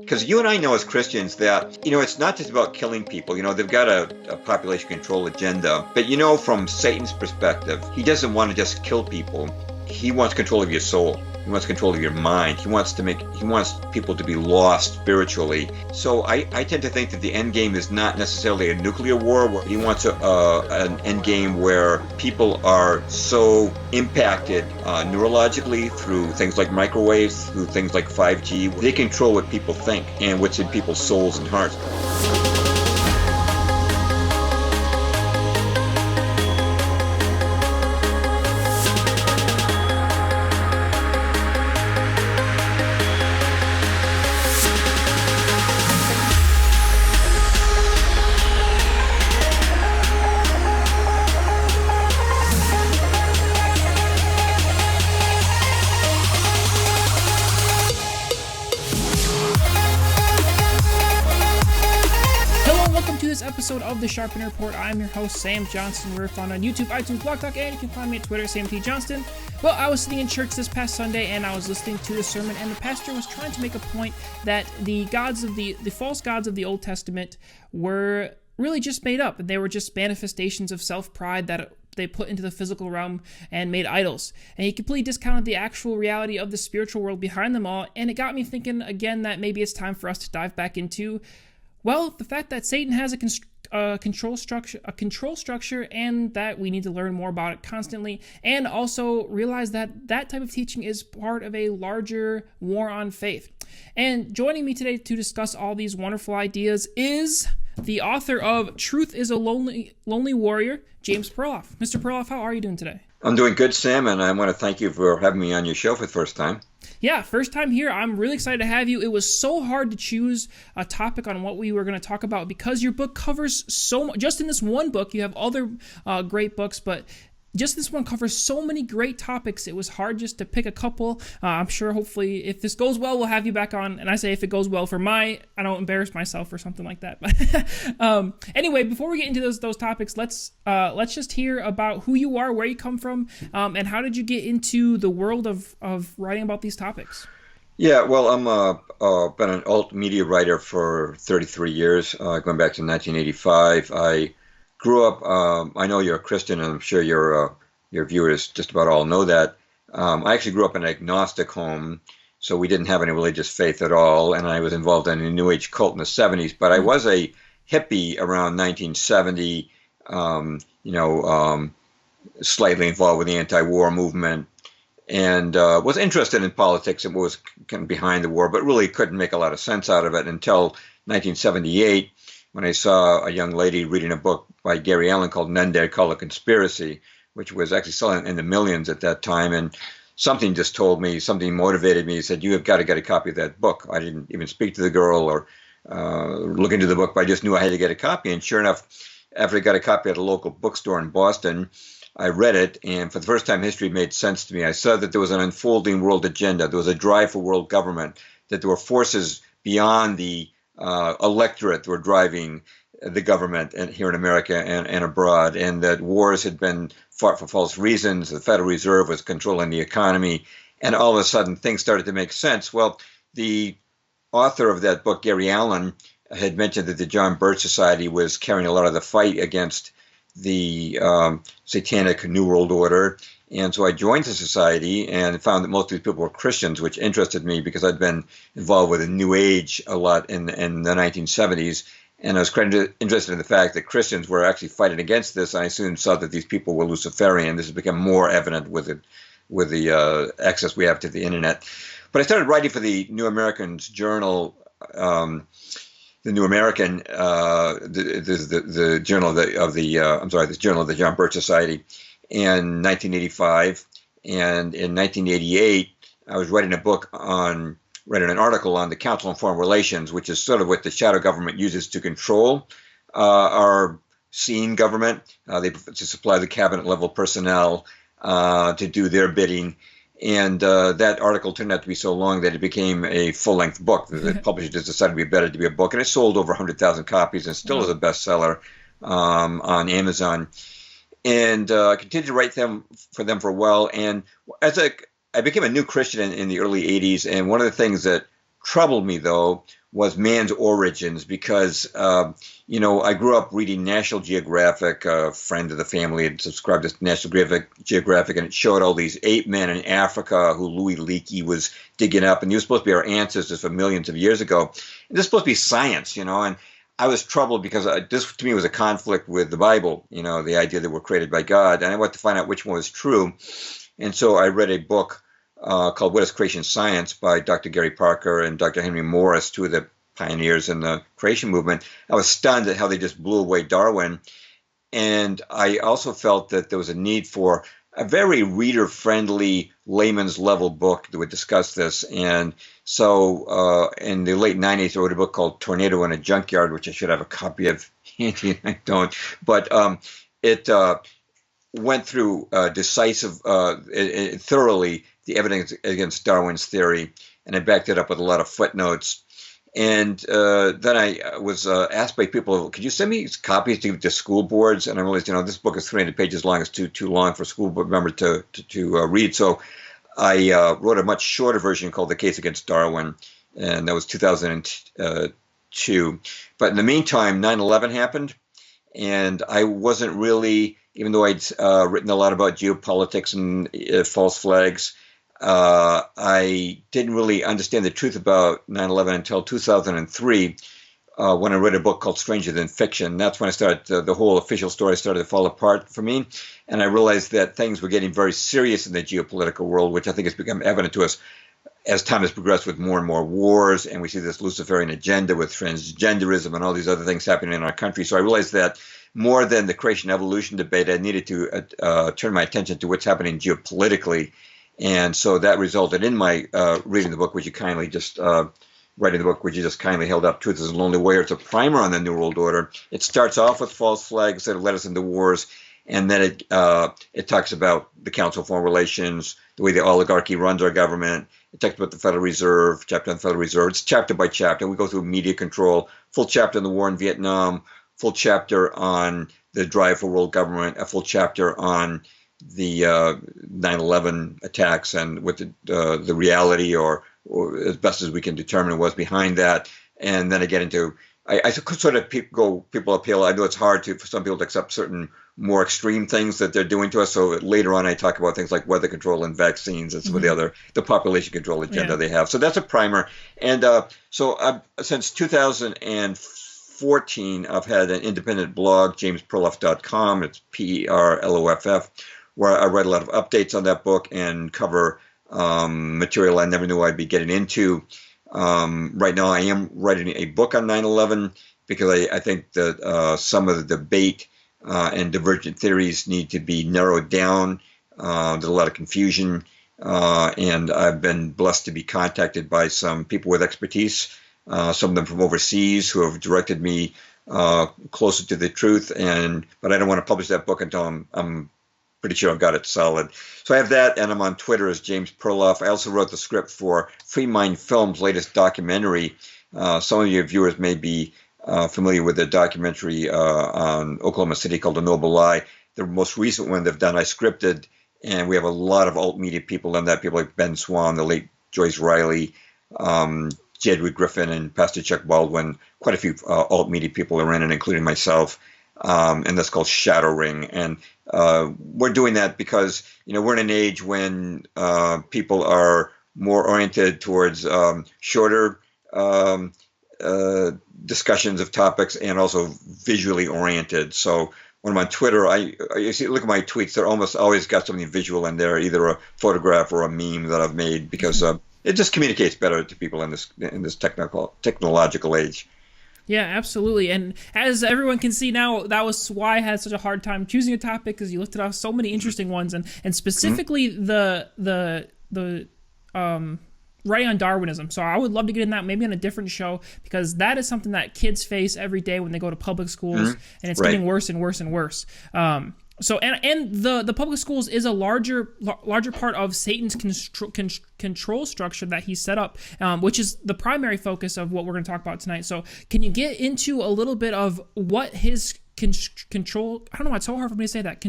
Because you and I know as Christians that, it's not just about killing people. They've got a population control agenda. But, from Satan's perspective, he doesn't want to just kill people. He wants control of your soul. He wants control of your mind. He wants people to be lost spiritually. So I tend to think that the end game is not necessarily a nuclear war. Where he wants an end game where people are so impacted neurologically through things like microwaves, through things like 5G, they control what people think and what's in people's souls and hearts. Episode of the Sharpening Report. I'm your host, Sam Johnston. We're found on YouTube, iTunes, Blog Talk, and you can find me at Twitter, Sam T. Johnston. Well, I was sitting in church this past Sunday, and I was listening to the sermon, and the pastor was trying to make a point that the false gods of the Old Testament were really just made up, and they were just manifestations of self-pride that they put into the physical realm and made idols. And he completely discounted the actual reality of the spiritual world behind them all, and it got me thinking again that maybe it's time for us to dive back into the fact that Satan has a control structure, and that we need to learn more about it constantly, and also realize that that type of teaching is part of a larger war on faith. And joining me today to discuss all these wonderful ideas is the author of Truth is a Lonely Warrior, James Perloff. Mr. Perloff, how are you doing today? I'm doing good, Sam, and I want to thank you for having me on your show for the first time. Yeah, first time here. I'm really excited to have you. It was so hard to choose a topic on what we were going to talk about because your book covers so much. Just in this one book, you have other great books, but just this one covers so many great topics. It was hard just to pick a couple. I'm sure hopefully if this goes well, we'll have you back on. And I say if it goes well I don't embarrass myself or something like that. But anyway, before we get into those topics, let's just hear about who you are, where you come from, and how did you get into the world of writing about these topics? Yeah, well, I'm been an alt media writer for 33 years, going back to 1985. I grew up, I know you're a Christian, and I'm sure your viewers just about all know that. I actually grew up in an agnostic home, so we didn't have any religious faith at all, and I was involved in a New Age cult in the 70s, but I was a hippie around 1970, slightly involved with the anti-war movement, and was interested in politics and was kind of behind the war, but really couldn't make a lot of sense out of it until 1978, when I saw a young lady reading a book by Gary Allen called None Dare Call a Conspiracy, which was actually selling in the millions at that time. And something just told me, something motivated me. He said, you have got to get a copy of that book. I didn't even speak to the girl or look into the book, but I just knew I had to get a copy. And sure enough, after I got a copy at a local bookstore in Boston, I read it. And for the first time, history made sense to me. I saw that there was an unfolding world agenda. There was a drive for world government, that there were forces beyond the electorate were driving the government here in America and abroad, and that wars had been fought for false reasons. The Federal Reserve was controlling the economy, and all of a sudden things started to make sense. Well, the author of that book, Gary Allen, had mentioned that the John Birch Society was carrying a lot of the fight against the satanic New World Order. And so I joined the society and found that most of these people were Christians, which interested me because I'd been involved with the New Age a lot in the 1970s. And I was quite interested in the fact that Christians were actually fighting against this. And I soon saw that these people were Luciferian. This has become more evident with the access we have to the internet. But I started writing for the New American's Journal, the New American, the journal the Journal of the John Birch Society, in 1985, and in 1988, I was writing an article on the Council on Foreign Relations, which is sort of what the shadow government uses to control our seen government. To supply the cabinet level personnel to do their bidding. And that article turned out to be so long that it became a full-length book. The publisher just decided it would be better to be a book, and it sold over 100,000 copies and still is a bestseller on Amazon. And I continued to write for them for a while. And I became a new Christian in the early 80s, and one of the things that troubled me, though, was man's origins, because, I grew up reading National Geographic. A friend of the family had subscribed to National Geographic, and it showed all these ape men in Africa who Louis Leakey was digging up, and he was supposed to be our ancestors from millions of years ago. And this is supposed to be science, and I was troubled because this, to me, was a conflict with the Bible, the idea that we're created by God, and I wanted to find out which one was true. And so I read a book called What is Creation Science by Dr. Gary Parker and Dr. Henry Morris, two of the pioneers in the creation movement. I was stunned at how they just blew away Darwin. And I also felt that there was a need for a very reader-friendly, layman's level book that would discuss this. And so in the late 90s, I wrote a book called Tornado in a Junkyard, which I should have a copy of handy, and I don't. But it went through thoroughly the evidence against Darwin's theory, and I backed it up with a lot of footnotes. And then I was asked by people, could you send me copies to school boards? And I realized, this book is 300 pages long. It's too long for a school board member to read. So I wrote a much shorter version called The Case Against Darwin, and that was 2002. But in the meantime, 9/11 happened, and I wasn't really, even though I'd written a lot about geopolitics and false flags, I didn't really understand the truth about 9/11 until 2003, when I read a book called Stranger Than Fiction. That's when I started, the whole official story started to fall apart for me. And I realized that things were getting very serious in the geopolitical world, which I think has become evident to us as time has progressed with more and more wars. And we see this Luciferian agenda with transgenderism and all these other things happening in our country. So I realized that more than the creation evolution debate, I needed to turn my attention to what's happening geopolitically. And so that resulted in my reading the book, which you kindly just writing the book, which you just kindly held up, Truth is a Lonely Warrior. It's a primer on the New World Order. It starts off with false flags that have led us into wars, and then it talks about the Council of Foreign Relations, the way the oligarchy runs our government. It talks about the Federal Reserve, chapter on the Federal Reserve. It's chapter by chapter. We go through media control, full chapter on the war in Vietnam, full chapter on the drive for world government, a full chapter on the 9/11 attacks and what the reality or as best as we can determine was behind that. And then I get into, I sort of people uphill. I know it's hard for some people to accept certain more extreme things that they're doing to us. So later on, I talk about things like weather control and vaccines and some of the population control agenda they have. So that's a primer. And so since 2014, I've had an independent blog, jamesperloff.com. It's Perloff, where I write a lot of updates on that book and cover material I never knew I'd be getting into. Right now, I am writing a book on 9/11 because I think that some of the debate and divergent theories need to be narrowed down. There's a lot of confusion, and I've been blessed to be contacted by some people with expertise, some of them from overseas, who have directed me closer to the truth. But I don't want to publish that book until I'm pretty sure I've got it solid. So I have that, and I'm on Twitter as James Perloff. I also wrote the script for Free Mind Films' latest documentary. Some of your viewers may be familiar with the documentary on Oklahoma City called The Noble Lie. The most recent one they've done, I scripted, and we have a lot of alt media people in that, people like Ben Swan, the late Joyce Riley, Jedward Griffin, and Pastor Chuck Baldwin. Quite a few alt media people are in it, including myself. And that's called Shadowing. And we're doing that because, we're in an age when people are more oriented towards shorter discussions of topics and also visually oriented. So when I'm on Twitter, you see, look at my tweets, they're almost always got something visual in there, either a photograph or a meme that I've made, because it just communicates better to people in this technological age. Yeah, absolutely. And as everyone can see now, that was why I had such a hard time choosing a topic, because you listed off so many interesting ones, and specifically the writing on Darwinism. So I would love to get in that maybe on a different show, because that is something that kids face every day when they go to public schools, and it's getting worse and worse and worse. So the public schools is a larger part of Satan's control structure that he set up, which is the primary focus of what we're going to talk about tonight. So can you get into a little bit of what his control? I don't know. It's so hard for me to say that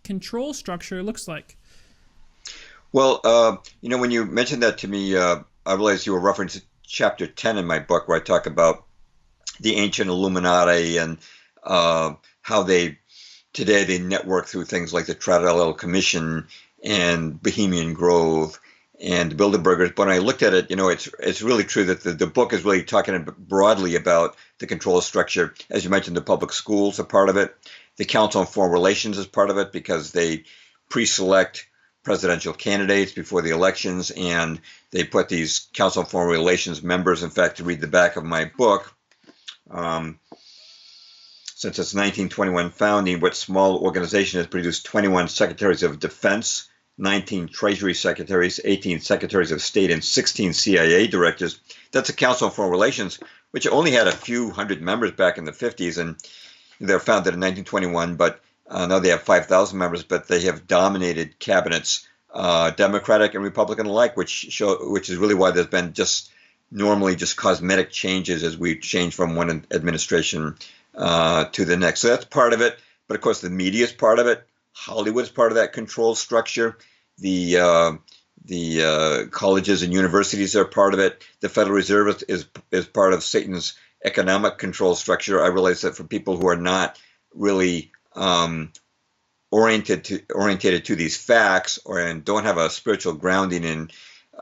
control structure looks like. Well, when you mentioned that to me, I realized you were referencing chapter 10 in my book, where I talk about the ancient Illuminati and how today they network through things like the Trilateral Commission and Bohemian Grove and the Bilderbergers. But when I looked at it, it's really true that the book is really talking broadly about the control structure. As you mentioned, the public schools are part of it. The Council on Foreign Relations is part of it because they pre-select presidential candidates before the elections, and they put these Council on Foreign Relations members. In fact, to read the back of my book, since its 1921 founding, what small organization has produced 21 secretaries of defense, 19 Treasury secretaries, 18 secretaries of state, and 16 CIA directors. That's the Council on Foreign Relations, which only had a few hundred members back in the 50s, and they were founded in 1921, but now they have 5,000 members, but they have dominated cabinets, Democratic and Republican alike, which is really why there's been normally just cosmetic changes as we change from one administration to the next. So that's part of it. But of course, the media is part of it. Hollywood is part of that control structure. The colleges and universities are part of it. The Federal Reserve is part of Satan's economic control structure. I realize that for people who are not really oriented to these facts and don't have a spiritual grounding in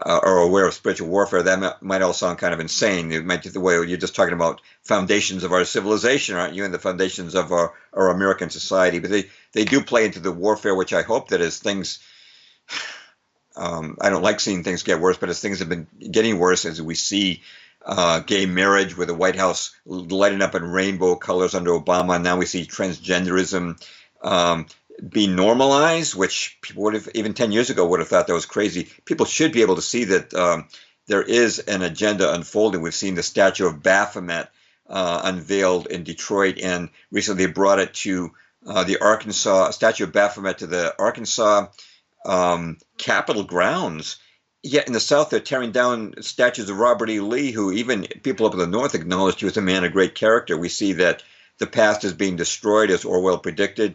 or aware of spiritual warfare, that might all sound kind of insane. It might be the way you're just talking about foundations of our civilization, aren't you, and the foundations of our American society. But they do play into the warfare, which I hope that as things, I don't like seeing things get worse, but as things have been getting worse, as we see gay marriage with the White House lighting up in rainbow colors under Obama, and now we see transgenderism be normalized, which people would have, even 10 years ago, would have thought that was crazy. People should be able to see that there is an agenda unfolding. We've seen the statue of Baphomet unveiled in Detroit, and recently they brought it to the Arkansas, a statue of Baphomet to the Arkansas Capitol grounds. Yet in the South, they're tearing down statues of Robert E. Lee, who even people up in the North acknowledged he was a man of great character. We see that the past is being destroyed, as Orwell predicted.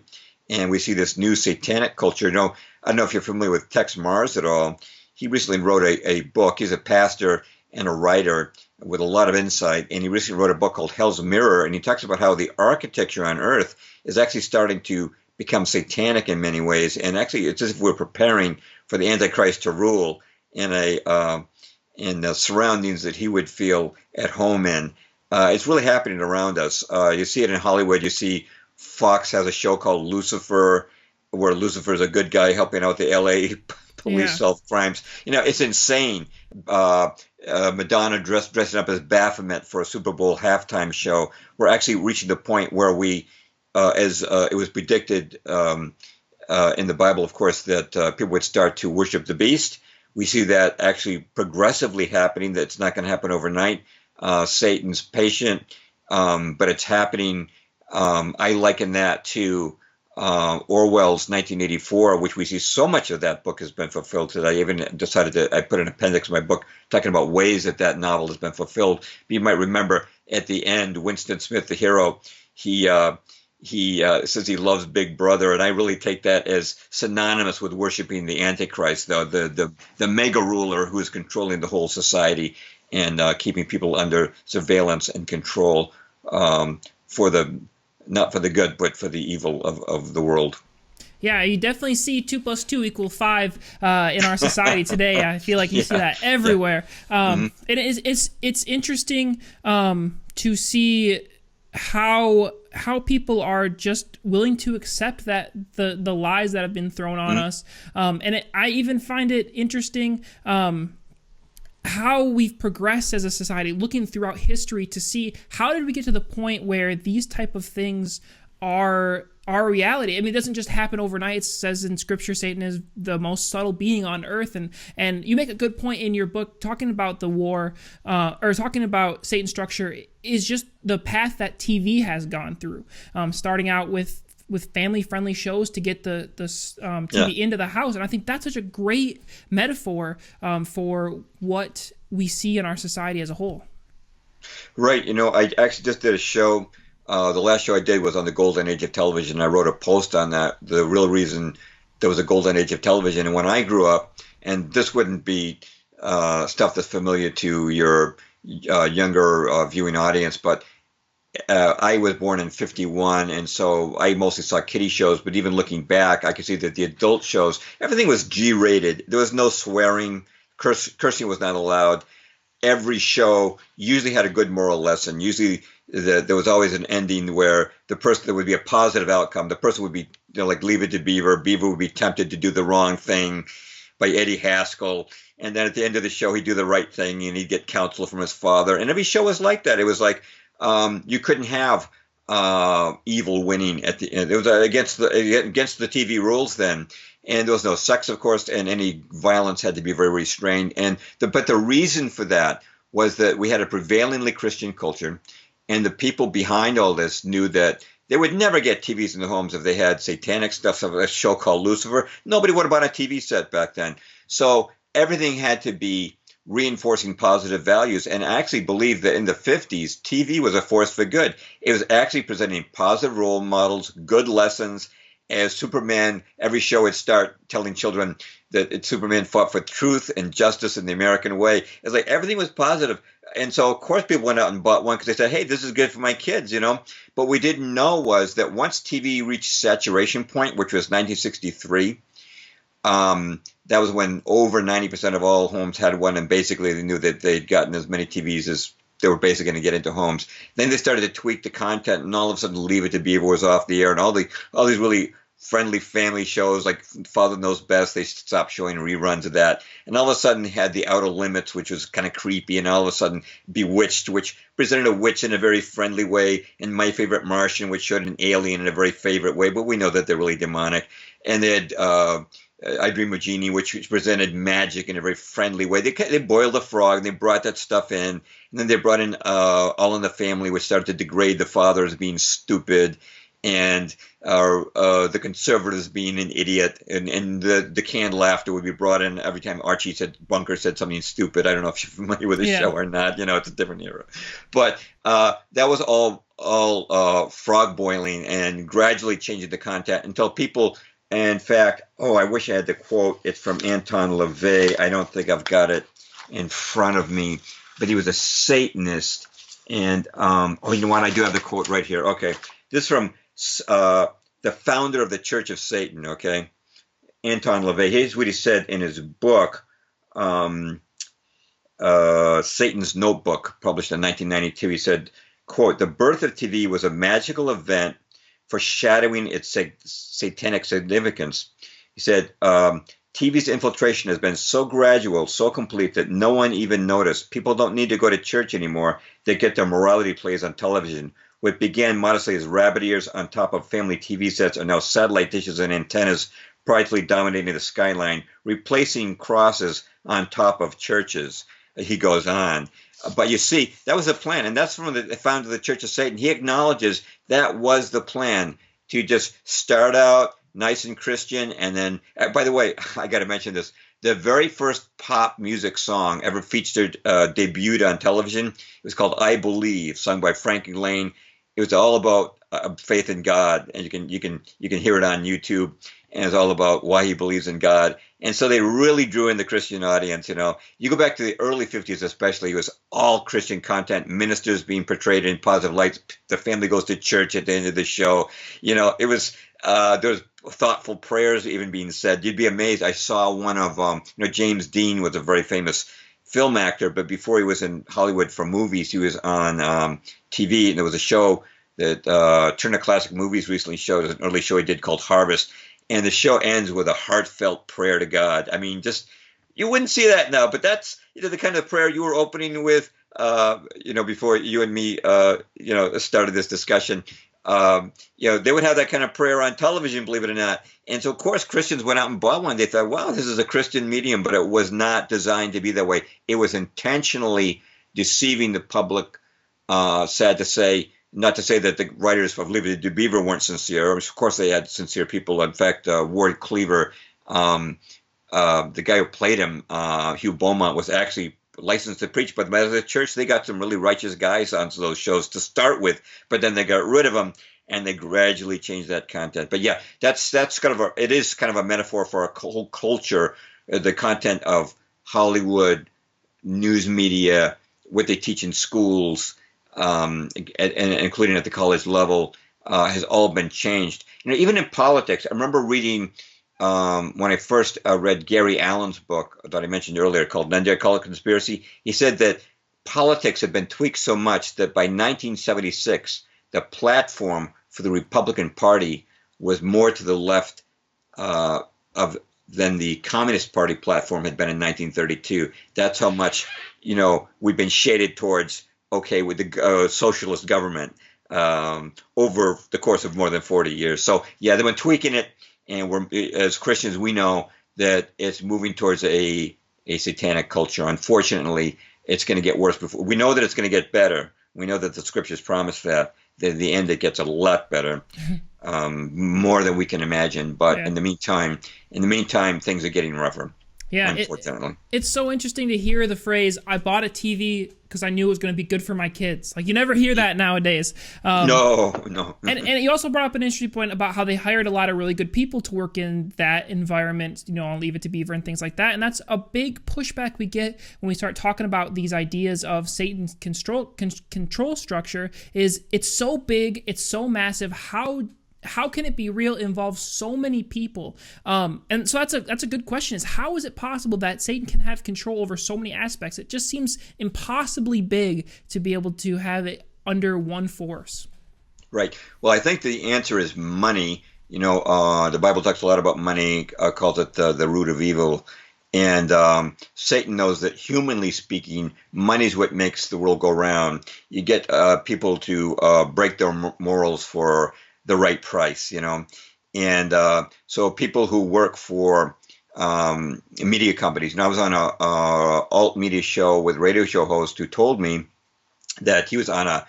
And we see this new satanic culture. I don't know if you're familiar with Tex Mars at all. He recently wrote a book. He's a pastor and a writer with a lot of insight. And he recently wrote a book called Hell's Mirror. And he talks about how the architecture on Earth is actually starting to become satanic in many ways. And actually, it's as if we're preparing for the Antichrist to rule in the surroundings that he would feel at home in. It's really happening around us. You see it in Hollywood. You see Fox has a show called Lucifer, where Lucifer is a good guy helping out the LA police solve crimes. It's insane. Madonna dressing up as Baphomet for a Super Bowl halftime show. We're actually reaching the point where we, as it was predicted in the Bible, of course, that people would start to worship the beast. We see that actually progressively happening. That's not going to happen overnight. Satan's patient, but it's happening. I liken that to Orwell's 1984, which we see so much of that book has been fulfilled today. I even decided I put an appendix in my book talking about ways that novel has been fulfilled. You might remember at the end, Winston Smith, the hero, he says he loves Big Brother, and I really take that as synonymous with worshiping the Antichrist, the mega ruler who is controlling the whole society and keeping people under surveillance and control not for the good, but for the evil of the world. Yeah, you definitely see 2 + 2 = 5 in our society today. I feel like you see that everywhere. It's interesting to see how people are just willing to accept that the lies that have been thrown on us. I even find it interesting how we've progressed as a society, looking throughout history to see how did we get to the point where these type of things are our reality. I mean, it doesn't just happen overnight. It says in Scripture, Satan is the most subtle being on earth, and you make a good point in your book talking about the war, or talking about Satan's structure is just the path that TV has gone through, starting out with family-friendly shows to get the TV into the house. And I think that's such a great metaphor for what we see in our society as a whole. Right. I actually just did a show. The last show I did was on the golden age of television. I wrote a post on that, the real reason there was a golden age of television. And when I grew up, and this wouldn't be stuff that's familiar to your younger viewing audience, but I was born in '51, and so I mostly saw kiddie shows. But even looking back, I could see that the adult shows, everything was G-rated. There was no swearing, cursing was not allowed. Every show usually had a good moral lesson. Usually, there was always an ending where there would be a positive outcome. The person would be, like Leave It to Beaver. Beaver would be tempted to do the wrong thing by Eddie Haskell. And then at the end of the show, he'd do the right thing, and he'd get counsel from his father. And every show was like that. It was like, you couldn't have evil winning at the end. It was against the TV rules then, and there was no sex, of course, and any violence had to be very restrained. But the reason for that was that we had a prevailingly Christian culture, and the people behind all this knew that they would never get TVs in their homes if they had satanic stuff. So a show called Lucifer, nobody would have bought a TV set back then. So everything had to be reinforcing positive values. And I actually believe that in the 50s, TV was a force for good. It was actually presenting positive role models, good lessons. As Superman, every show would start telling children that Superman fought for truth and justice in the American way. It's like everything was positive. And so, of course, people went out and bought one because they said, hey, this is good for my kids, But what we didn't know was that once TV reached saturation point, which was 1963, that was when over 90% of all homes had one, and basically they knew that they'd gotten as many TVs as they were basically going to get into homes. Then they started to tweak the content, and all of a sudden Leave It to Beaver was off the air, and all these really friendly family shows like Father Knows Best, they stopped showing reruns of that. And all of a sudden they had The Outer Limits, which was kind of creepy, and all of a sudden Bewitched, which presented a witch in a very friendly way, and My Favorite Martian, which showed an alien in a very favorite way, but we know that they're really demonic. And they had I Dream of Jeannie, which presented magic in a very friendly way. They boiled a frog, and they brought that stuff in, and then they brought in All in the Family, which started to degrade the father as being stupid, and the conservatives being an idiot, and the canned laughter would be brought in every time Bunker said something stupid. I don't know if you're familiar with the show or not. It's a different era, but that was all frog boiling and gradually changing the content until people. In fact, I wish I had the quote. It's from Anton LaVey. I don't think I've got it in front of me, but he was a Satanist. And, you know what? I do have the quote right here. Okay. This is from the founder of the Church of Satan, okay? Anton LaVey. Here's what he said in his book, Satan's Notebook, published in 1992. He said, quote, "The birth of TV was a magical event foreshadowing its satanic significance." He said, TV's infiltration has been so gradual, so complete that no one even noticed. People don't need to go to church anymore. They get their morality plays on television. What began modestly as rabbit ears on top of family TV sets are now satellite dishes and antennas practically dominating the skyline, replacing crosses on top of churches. He goes on. But you see, that was the plan, and that's from the founder of the Church of Satan. He acknowledges that was the plan, to just start out nice and Christian, and then, by the way, I got to mention this, the very first pop music song ever featured, debuted on television, it was called I Believe, sung by Frankie Lane. It was all about faith in God, and you can hear it on YouTube, and it's all about why he believes in God. And so they really drew in the Christian audience. You go back to the early 50s, especially, it was all Christian content, ministers being portrayed in positive lights. The family goes to church at the end of the show. It was there was thoughtful prayers even being said. You'd be amazed. I saw one of James Dean was a very famous film actor, but before he was in Hollywood for movies, he was on TV, and there was a show that Turner Classic Movies recently showed, an early show he did called Harvest, and the show ends with a heartfelt prayer to God. I mean, just, you wouldn't see that now, but that's the kind of prayer you were opening with, before you and me, started this discussion. They would have that kind of prayer on television, believe it or not. And so, of course, Christians went out and bought one. They thought, wow, this is a Christian medium, but it was not designed to be that way. It was intentionally deceiving the public, sad to say. Not to say that the writers of Leave It to Beaver weren't sincere. Of course, they had sincere people. In fact, Ward Cleaver, the guy who played him, Hugh Beaumont, was actually licensed to preach. But as a church, they got some really righteous guys onto those shows to start with. But then they got rid of them, and they gradually changed that content. But yeah, that's kind of it is kind of a metaphor for a whole culture, the content of Hollywood, news media, what they teach in schools, and including at the college level, has all been changed. Even in politics, I remember reading when I first read Gary Allen's book that I mentioned earlier called None Call It Conspiracy. He said that politics had been tweaked so much that by 1976, the platform for the Republican Party was more to the left than the Communist Party platform had been in 1932. That's how much, we've been shaded towards, with the socialist government over the course of more than 40 years. So, yeah, they've been tweaking it, and as Christians, we know that it's moving towards a satanic culture. Unfortunately, it's going to get worse. We know that it's going to get better. We know that the scriptures promise that. In the end, it gets a lot better, more than we can imagine. But in the meantime, things are getting rougher. Yeah, unfortunately. It's so interesting to hear the phrase, I bought a TV because I knew it was going to be good for my kids. Like, you never hear that nowadays. No. And you also brought up an interesting point about how they hired a lot of really good people to work in that environment, on Leave It to Beaver and things like that. And that's a big pushback we get when we start talking about these ideas of Satan's control structure. Is it's so big, it's so massive. How can it be real? It involves so many people. And so that's a good question, is how is it possible that Satan can have control over so many aspects? It just seems impossibly big to be able to have it under one force. Right. Well, I think the answer is money. The Bible talks a lot about money, calls it the root of evil. And Satan knows that, humanly speaking, money is what makes the world go round. You get people to break their morals for the right price, and so people who work for media companies. And I was on a alt media show with a radio show host who told me that he was on a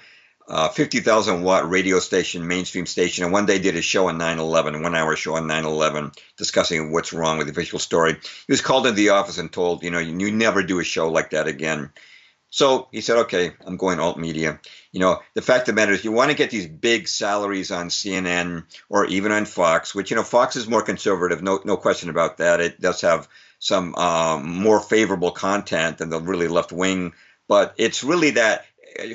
50,000 watt radio station, mainstream station, and one day did a show on 9/11, a 1 hour show on 9/11, discussing what's wrong with the official story. He was called into the office and told, you never do a show like that again. So he said, okay, I'm going alt media. The fact of the matter is, you want to get these big salaries on CNN or even on Fox, which, Fox is more conservative, no question about that. It does have some more favorable content than the really left wing, but it's really that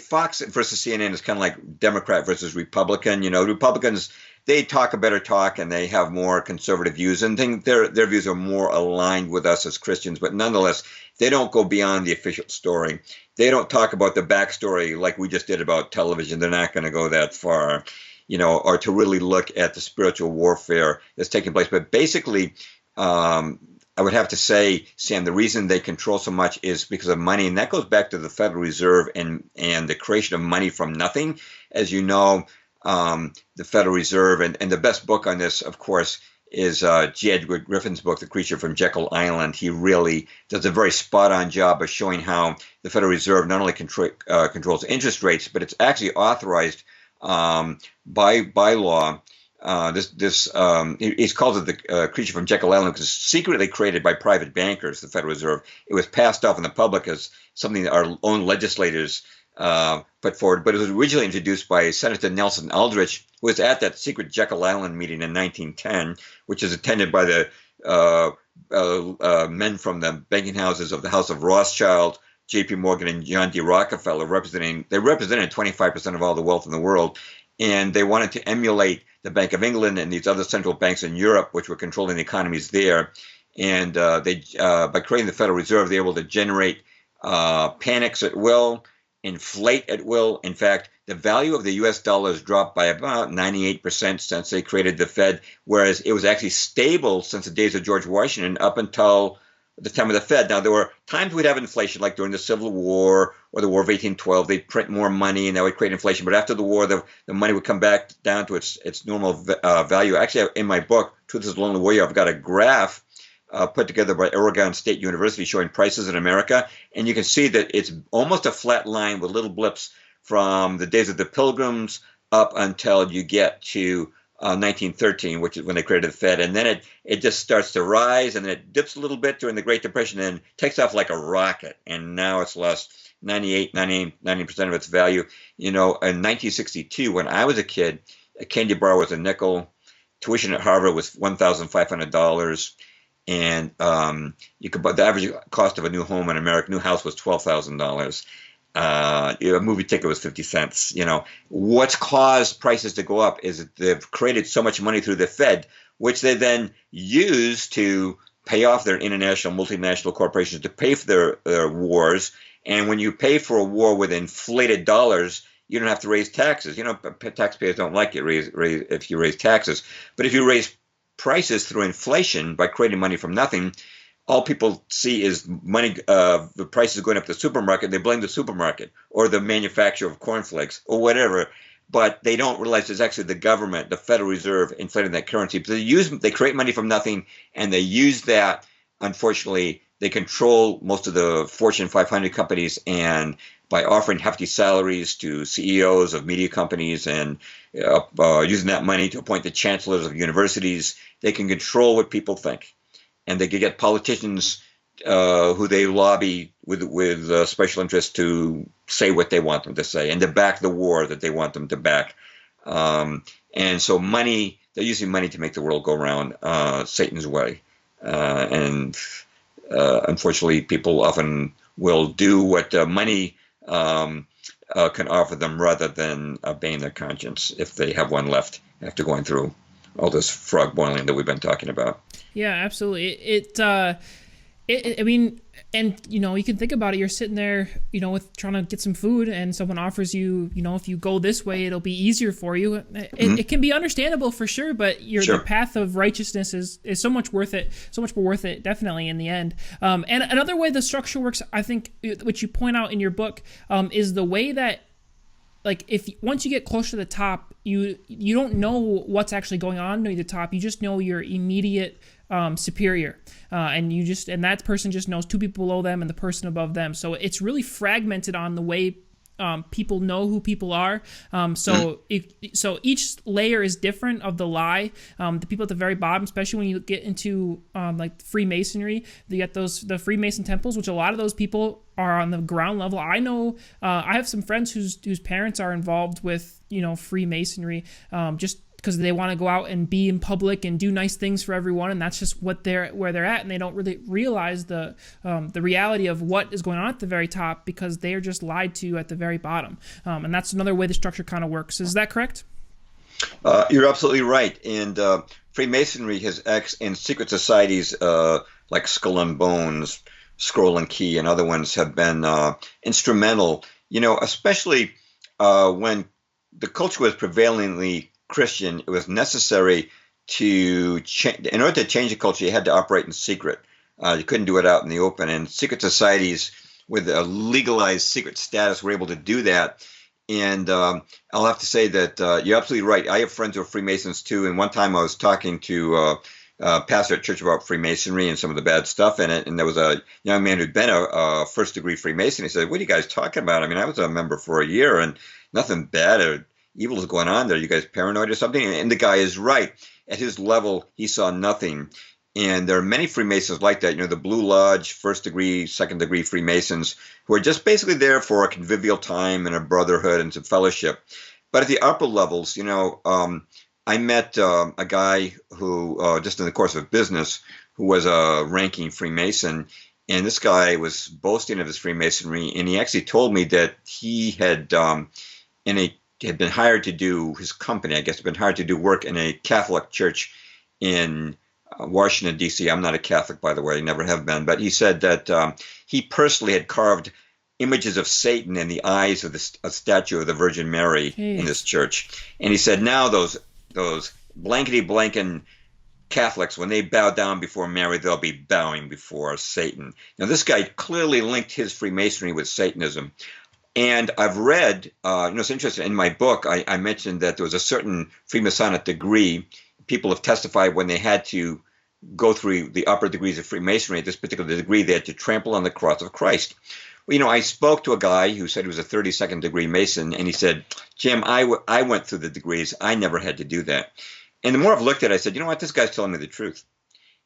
Fox versus CNN is kind of like Democrat versus Republican. Republicans, they talk a better talk and they have more conservative views, and their views are more aligned with us as Christians, but nonetheless, they don't go beyond the official story. They don't talk about the backstory like we just did about television. They're not going to go that far, or to really look at the spiritual warfare that's taking place. But basically, I would have to say, Sam, the reason they control so much is because of money. And that goes back to the Federal Reserve and the creation of money from nothing. As you know, the Federal Reserve, and the best book on this, of course, is G. Edward Griffin's book, The Creature from Jekyll Island. He really does a very spot-on job of showing how the Federal Reserve not only controls interest rates, but it's actually authorized by law. He's called it the Creature from Jekyll Island because it's secretly created by private bankers, the Federal Reserve. It was passed off in the public as something that our own legislators put forward, but it was originally introduced by Senator Nelson Aldrich, who was at that secret Jekyll Island meeting in 1910, which is attended by the men from the banking houses of the House of Rothschild, J.P. Morgan, and John D. Rockefeller. They represented 25% of all the wealth in the world, and they wanted to emulate the Bank of England and these other central banks in Europe, which were controlling the economies there. And by creating the Federal Reserve, they were able to generate panics at will, inflate at will. In fact, the value of the U.S. dollar has dropped by about 98% since they created the Fed, whereas it was actually stable since the days of George Washington up until the time of the Fed. Now, there were times we'd have inflation, like during the Civil War or the War of 1812. They'd print more money and that would create inflation. But after the war, the money would come back down to its normal value. Actually, in my book, Truth is a Lonely Warrior, I've got a graph put together by Oregon State University showing prices in America. And you can see that it's almost a flat line with little blips from the days of the Pilgrims up until you get to 1913, which is when they created the Fed. And then it just starts to rise, and then it dips a little bit during the Great Depression and takes off like a rocket. And now it's lost 90% of its value. In 1962, when I was a kid, a candy bar was a nickel. Tuition at Harvard was $1,500. And you could buy the average cost of a new home in America, new house was $12,000. A movie ticket was 50 cents. What's caused prices to go up is that they've created so much money through the Fed, which they then use to pay off their international, multinational corporations to pay for their wars. And when you pay for a war with inflated dollars, you don't have to raise taxes. Taxpayers don't like it if you raise taxes. But if you raise prices through inflation by creating money from nothing, all people see is money, the prices going up at the supermarket. They blame the supermarket or the manufacturer of cornflakes or whatever, but they don't realize it's actually the government, the Federal Reserve, inflating that currency. But they create money from nothing, and they use that. Unfortunately, they control most of the Fortune 500 companies, and by offering hefty salaries to CEOs of media companies and using that money to appoint the chancellors of universities, they can control what people think. And they can get politicians who they lobby with special interests to say what they want them to say and to back the war that they want them to back. And so they're using money to make the world go round Satan's way. And unfortunately, people often will do what money can offer them rather than obeying their conscience if they have one left after going through all this frog boiling that we've been talking about. Yeah, absolutely. I mean, and you can think about it. You're sitting there, with trying to get some food, and someone offers you, if you go this way, it'll be easier for you. It can be understandable for sure, but the path of righteousness is so much worth it, so much more worth it, definitely in the end. And another way the structure works, I think, which you point out in your book, is the way that, like, once you get close to the top, you don't know what's actually going on near the top. You just know your immediate superior, and that person just knows two people below them and the person above them. So it's really fragmented on the way people know who people are. So each layer is different of the lie. The people at the very bottom, especially when you get into like Freemasonry, you get the Freemason temples, which a lot of those people are on the ground level. I know I have some friends whose parents are involved with Freemasonry, just because they want to go out and be in public and do nice things for everyone, and that's just where they're at, and they don't really realize the reality of what is going on at the very top because they are just lied to at the very bottom. And that's another way the structure kind of works. Is that correct? You're absolutely right. And Freemasonry has acts in secret societies like Skull and Bones, Scroll and Key, and other ones have been instrumental. Especially when the culture was prevalently Christian, it was necessary to change. In order to change the culture, you had to operate in secret. You couldn't do it out in the open. And secret societies with a legalized secret status were able to do that. And I'll have to say that you're absolutely right. I have friends who are Freemasons too. And one time I was talking to a pastor at church about Freemasonry and some of the bad stuff in it. And there was a young man who'd been a first-degree Freemason. He said, "What are you guys talking about? I mean, I was a member for a year and nothing bad or evil is going on there. You guys paranoid or something?" And the guy is right. At his level, he saw nothing. And there are many Freemasons like that. The Blue Lodge, first degree, second degree Freemasons, who are just basically there for a convivial time and a brotherhood and some fellowship. But at the upper levels, I met a guy who, just in the course of business, who was a ranking Freemason. And this guy was boasting of his Freemasonry. And he actually told me that he had been hired to do, his company, I guess, had been hired to do work in a Catholic church in Washington, D.C. I'm not a Catholic, by the way, never have been. But he said that he personally had carved images of Satan in the eyes of a statue of the Virgin Mary in this church. And he said now those blankety-blanking Catholics, when they bow down before Mary, they'll be bowing before Satan. Now, this guy clearly linked his Freemasonry with Satanism. And I've read, it's interesting, in my book, I mentioned that there was a certain Freemasonic degree. People have testified when they had to go through the upper degrees of Freemasonry at this particular degree, they had to trample on the cross of Christ. Well, I spoke to a guy who said he was a 32nd degree Mason, and he said, "Jim, I went through the degrees. I never had to do that." And the more I've looked at it, I said, you know what, this guy's telling me the truth.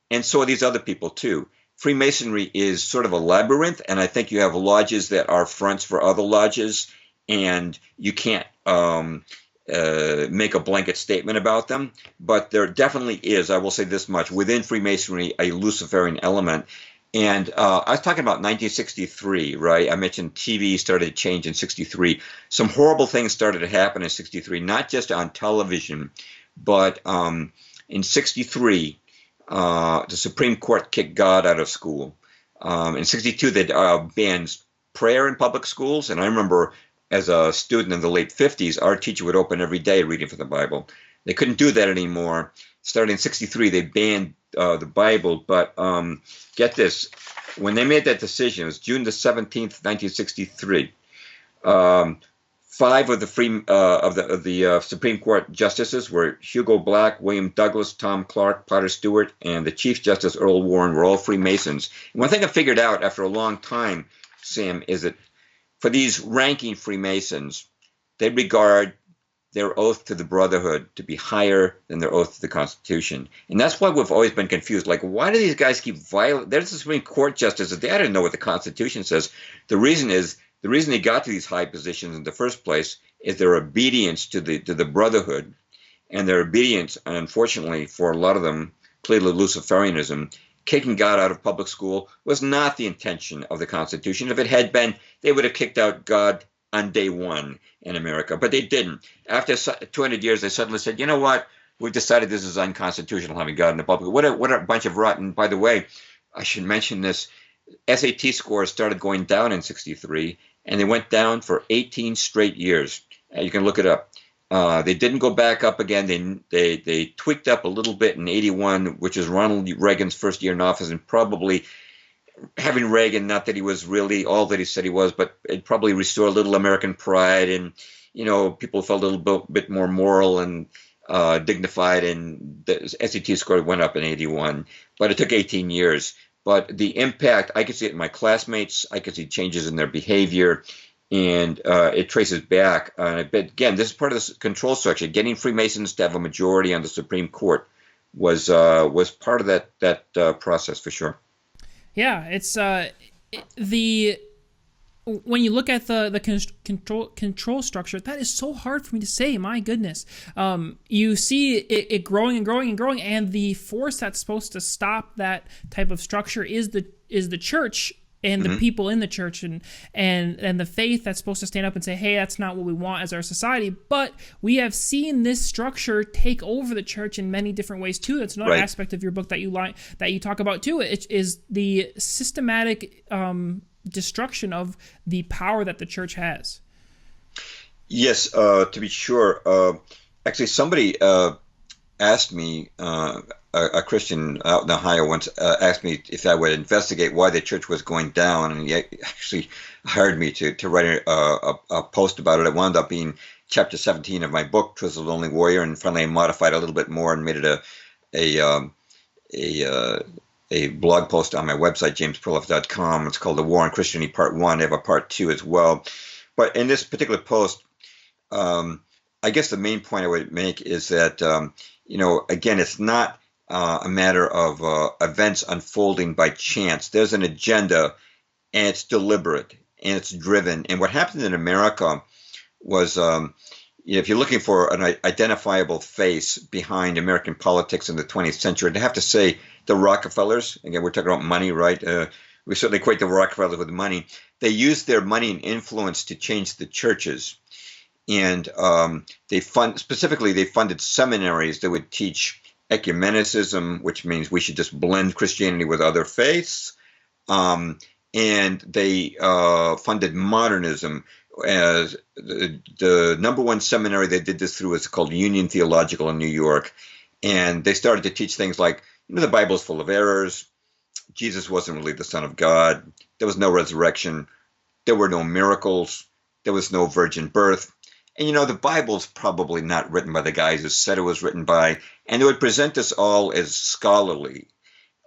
And so are these other people too. Freemasonry is sort of a labyrinth, and I think you have lodges that are fronts for other lodges, and you can't make a blanket statement about them. But there definitely is, I will say this much, within Freemasonry, a Luciferian element. And I was talking about 1963, right? I mentioned TV started to change in 63. Some horrible things started to happen in 63, not just on television, but in 63, the Supreme Court kicked God out of school. In 62, they banned prayer in public schools. And I remember as a student in the late 50s, our teacher would open every day reading from the Bible. They couldn't do that anymore. Starting in 63, they banned the Bible. But get this, when they made that decision, it was June the 17th, 1963. Five of the Supreme Court justices were Hugo Black, William Douglas, Tom Clark, Potter Stewart, and the Chief Justice Earl Warren were all Freemasons. And one thing I figured out after a long time, Sam, is that for these ranking Freemasons, they regard their oath to the Brotherhood to be higher than their oath to the Constitution. And that's why we've always been confused. Like, why do these guys keep violating? There's the Supreme Court justices. They didn't know what the Constitution says. The reason they got to these high positions in the first place is their obedience to the Brotherhood, and their obedience, unfortunately, for a lot of them, clearly Luciferianism. Kicking God out of public school was not the intention of the Constitution. If it had been, they would have kicked out God on day one in America, but they didn't. After 200 years, they suddenly said, you know what? We've decided this is unconstitutional, having God in the public. What a bunch of rotten. By the way, I should mention this. SAT scores started going down in 63, and they went down for 18 straight years. You can look it up. They didn't go back up again. They tweaked up a little bit in 81, which is Ronald Reagan's first year in office, and probably having Reagan, not that he was really all that he said he was, but it probably restored a little American pride, and people felt a little bit more moral and dignified, and the SAT score went up in 81. But it took 18 years. But the impact, I could see it in my classmates. I could see changes in their behavior, and it traces back. But again, this is part of this control structure. Getting Freemasons to have a majority on the Supreme Court was part of that process for sure. Yeah, it's when you look at the control structure, that is so hard for me to say. My goodness, you see it growing and growing and growing, and the force that's supposed to stop that type of structure is the church and the people in the church and the faith that's supposed to stand up and say, hey, that's not what we want as our society. But we have seen this structure take over the church in many different ways too. That's another aspect of your book that you talk about too. It is the systematic destruction of the power that the church has. Yes, to be sure. Actually, somebody asked me, a Christian out in Ohio once asked me if I would investigate why the church was going down, and he actually hired me to write a post about it. It wound up being chapter 17 of my book, "Twas the Lonely Warrior," and finally I modified it a little bit more and made it a blog post on my website, jamesperloff.com. It's called "The War on Christianity Part 1. I have a Part 2 as well. But in this particular post, I guess the main point I would make is that, again, it's not a matter of events unfolding by chance. There's an agenda, and it's deliberate, and it's driven. And what happened in America was, if you're looking for an identifiable face behind American politics in the 20th century, I'd have to say the Rockefellers. Again, we're talking about money, right? We certainly equate the Rockefellers with money. They used their money and influence to change the churches. And they funded seminaries that would teach ecumenicism, which means we should just blend Christianity with other faiths. And they funded modernism. As the number one seminary they did this through was called Union Theological in New York. And they started to teach things like, the Bible's full of errors. Jesus wasn't really the Son of God. There was no resurrection. There were no miracles. There was no virgin birth. And, the Bible's probably not written by the guys who said it was written by. And they would present this all as scholarly,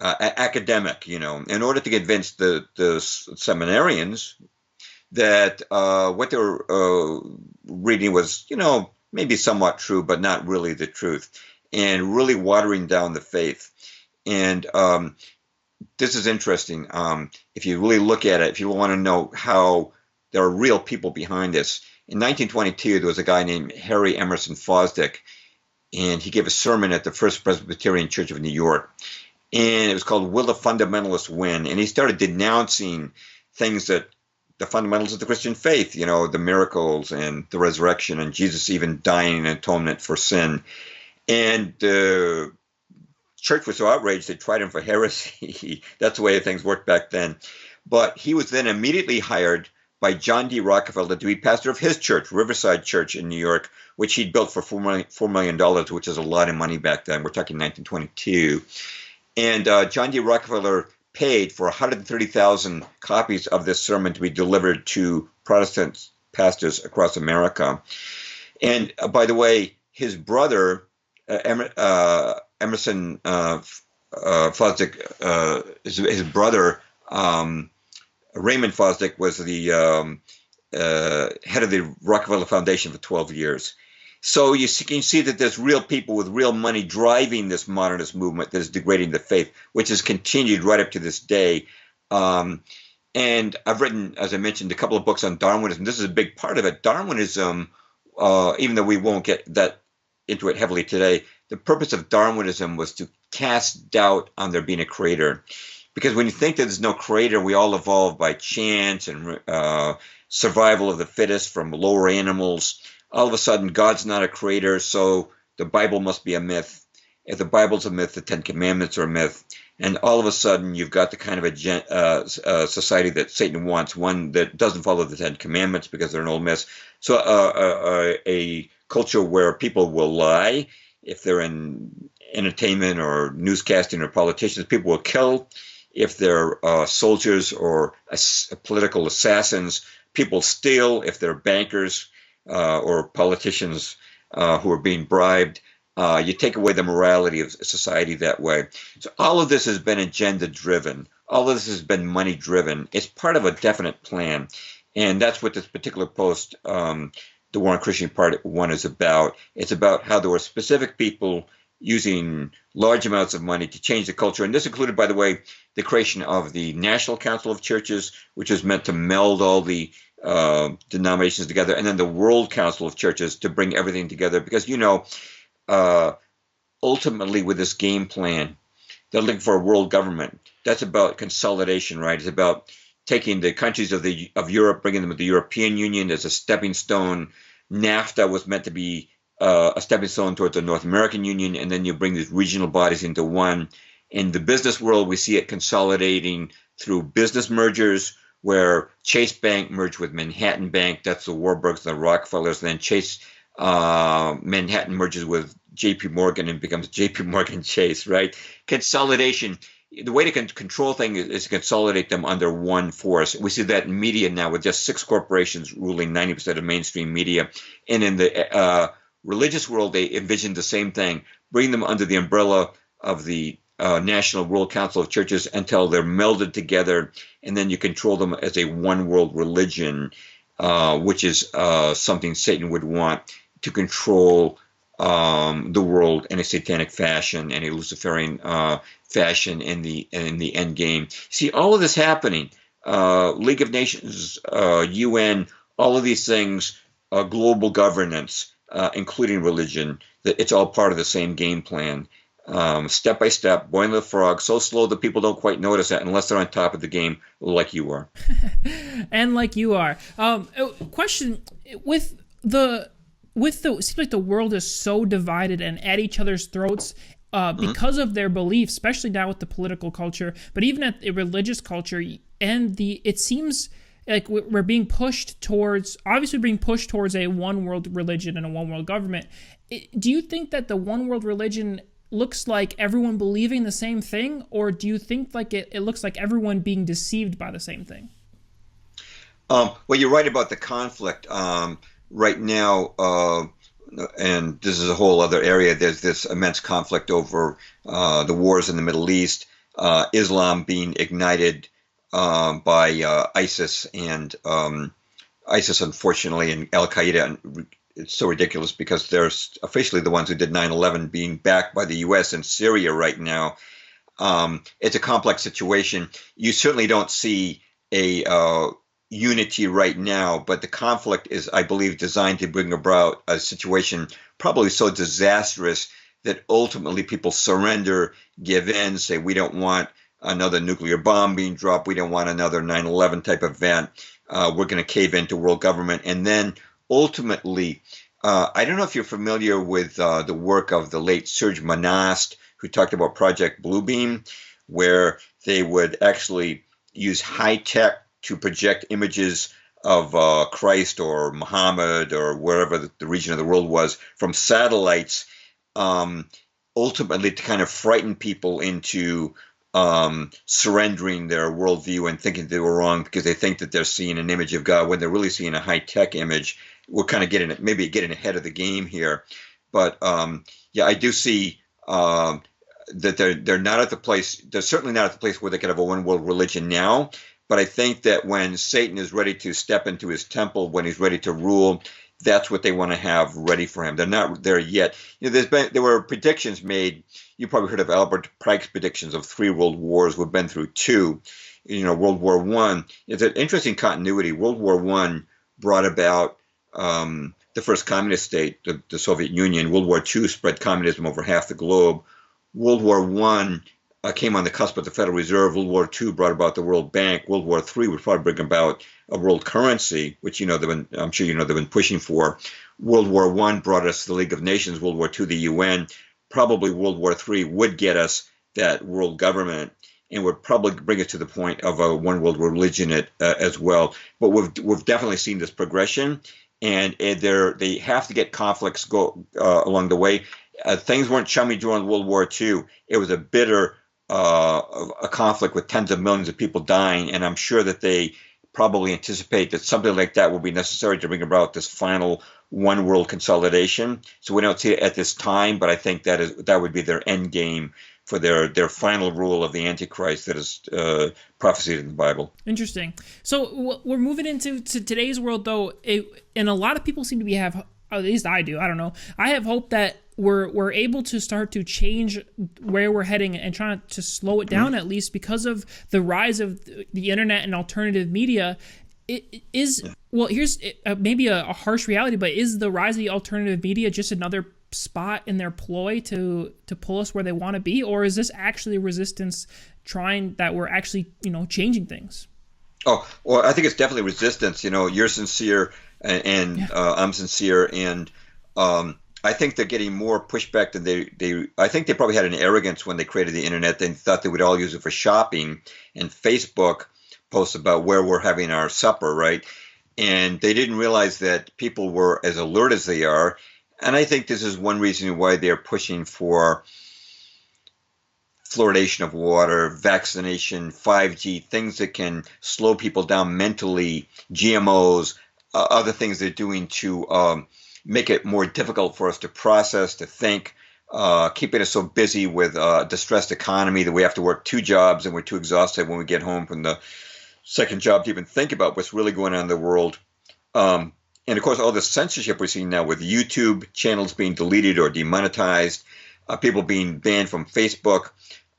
academic, in order to convince the seminarians that what they were reading was, maybe somewhat true, but not really the truth, and really watering down the faith. And this is interesting. If you really look at it, if you want to know how there are real people behind this, in 1922, there was a guy named Harry Emerson Fosdick, and he gave a sermon at the First Presbyterian Church of New York. and it was called Will the Fundamentalists Win? And he started denouncing things that the fundamentals of the Christian faith, the miracles and the resurrection and Jesus even dying in atonement for sin. And the church was so outraged they tried him for heresy. That's the way things worked back then. But he was then immediately hired by John D. Rockefeller to be pastor of his church, Riverside Church in New York, which he'd built for $4 million, which is a lot of money back then. We're talking 1922. And John D. Rockefeller paid for 130,000 copies of this sermon to be delivered to Protestant pastors across America. And by the way, his brother, Emerson Fosdick, his brother, Raymond Fosdick, was the head of the Rockefeller Foundation for 12 years. So you can see that there's real people with real money driving this modernist movement that is degrading the faith, which has continued right up to this day. And I've written, as I mentioned, a couple of books on Darwinism. This is a big part of it. Darwinism, even though we won't get that into it heavily today, the purpose of Darwinism was to cast doubt on there being a creator. Because when you think that there's no creator, we all evolved by chance and survival of the fittest from lower animals. All of a sudden, God's not a creator, so the Bible must be a myth. If the Bible's a myth, the Ten Commandments are a myth. And all of a sudden, you've got the kind of a society that Satan wants, one that doesn't follow the Ten Commandments because they're an old myth. So a culture where people will lie. If they're in entertainment or newscasting or politicians, people will kill. If they're soldiers or political assassins, people steal. If they're bankers or politicians who are being bribed, you take away the morality of society that way. So all of this has been agenda-driven. All of this has been money-driven. It's part of a definite plan. And that's what this particular post, The War on Christian Part 1, is about. It's about how there were specific people using large amounts of money to change the culture. And this included, by the way, the creation of the National Council of Churches, which was meant to meld all the denominations together, and then the World Council of Churches to bring everything together. Because, ultimately with this game plan, they're looking for a world government. That's about consolidation, right? It's about taking the countries of Europe, bringing them to the European Union as a stepping stone. NAFTA was meant to be a stepping stone towards the North American Union, and then you bring these regional bodies into one. In the business world, we see it consolidating through business mergers, where Chase Bank merged with Manhattan Bank. That's the Warburgs and the Rockefellers. Then Manhattan merges with J.P. Morgan and becomes J.P. Morgan Chase, right? Consolidation. The way to control things is to consolidate them under one force. We see that in media now with just 6 corporations ruling 90% of mainstream media. And in the religious world, they envisioned the same thing, bring them under the umbrella of the National World Council of Churches until they're melded together, and then you control them as a one world religion, which is something Satan would want to control the world in a satanic fashion and a Luciferian fashion in the end game. See, all of this happening, League of Nations, UN, all of these things, global governance, including religion, that it's all part of the same game plan. Step by step, boiling the frog, so slow that people don't quite notice that unless they're on top of the game like you are. And like you are. Question, with the it seems like the world is so divided and at each other's throats because of their beliefs, especially now with the political culture, but even at the religious culture, and it seems like we're being pushed towards a one world religion and a one world government. Do you think that the one world religion looks like everyone believing the same thing, or do you think like it looks like everyone being deceived by the same thing? Well, you're right about the conflict. Right now, and this is a whole other area, there's this immense conflict over the wars in the Middle East, Islam being ignited by ISIS, and ISIS, unfortunately, and Al-Qaeda, and it's so ridiculous because they're officially the ones who did 9/11, being backed by the U.S. and Syria right now. It's a complex situation. You certainly don't see a unity right now, but the conflict is, I believe, designed to bring about a situation probably so disastrous that ultimately people surrender, give in, say we don't want another nuclear bomb being dropped, we don't want another 9/11 type event, we're going to cave into world government. And then ultimately, I don't know if you're familiar with the work of the late Serge Monast, who talked about Project Bluebeam, where they would actually use high tech to project images of Christ or Muhammad or wherever the region of the world was from satellites, ultimately to kind of frighten people into surrendering their worldview and thinking they were wrong because they think that they're seeing an image of God when they're really seeing a high-tech image. We're kind of getting ahead of the game here. But I do see that they're not at the place. They're certainly not at the place where they could have a one-world religion now. But I think that when Satan is ready to step into his temple, when he's ready to rule, that's what they want to have ready for him. They're not there yet. There were predictions made. You probably heard of Albert Pike's predictions of 3 world wars. We've been through 2. World War I. It's an interesting continuity. World War I brought about the first communist state, the Soviet Union. World War II spread communism over half the globe. World War I came on the cusp of the Federal Reserve. World War II brought about the World Bank. World War III would probably bring about a world currency, which I'm sure they've been pushing for. World War I brought us the League of Nations. World War II, the UN. Probably World War III would get us that world government and would probably bring us to the point of a one world religion as well. But we've definitely seen this progression, and they have to get conflicts go along the way. Things weren't chummy during World War II. It was a bitter a conflict with tens of millions of people dying, and I'm sure that they probably anticipate that something like that will be necessary to bring about this final one world consolidation. So we don't see it at this time, but I think that would be their end game for their final rule of the Antichrist that is prophesied in the Bible. Interesting. So we're moving into today's world, though, and a lot of people seem to have, at least I do, I don't know, I have hope that we're able to start to change where we're heading and trying to slow it down, at least because of the rise of the internet and alternative media. Here's maybe a harsh reality, but is the rise of the alternative media just another spot in their ploy to pull us where they want to be, or is this actually resistance trying that we're actually changing things? Oh, well, I think it's definitely resistance. You're sincere and I'm sincere, and I think they're getting more pushback than I think they probably had an arrogance when they created the internet. They thought they would all use it for shopping, and Facebook posts about where we're having our supper, right? And they didn't realize that people were as alert as they are. And I think this is one reason why they're pushing for fluoridation of water, vaccination, 5G, things that can slow people down mentally, GMOs, other things they're doing to make it more difficult for us to process, to think, keeping us so busy with a distressed economy that we have to work 2 jobs and we're too exhausted when we get home from the second job to even think about what's really going on in the world. And of course, all the censorship we're seeing now with YouTube channels being deleted or demonetized, people being banned from Facebook,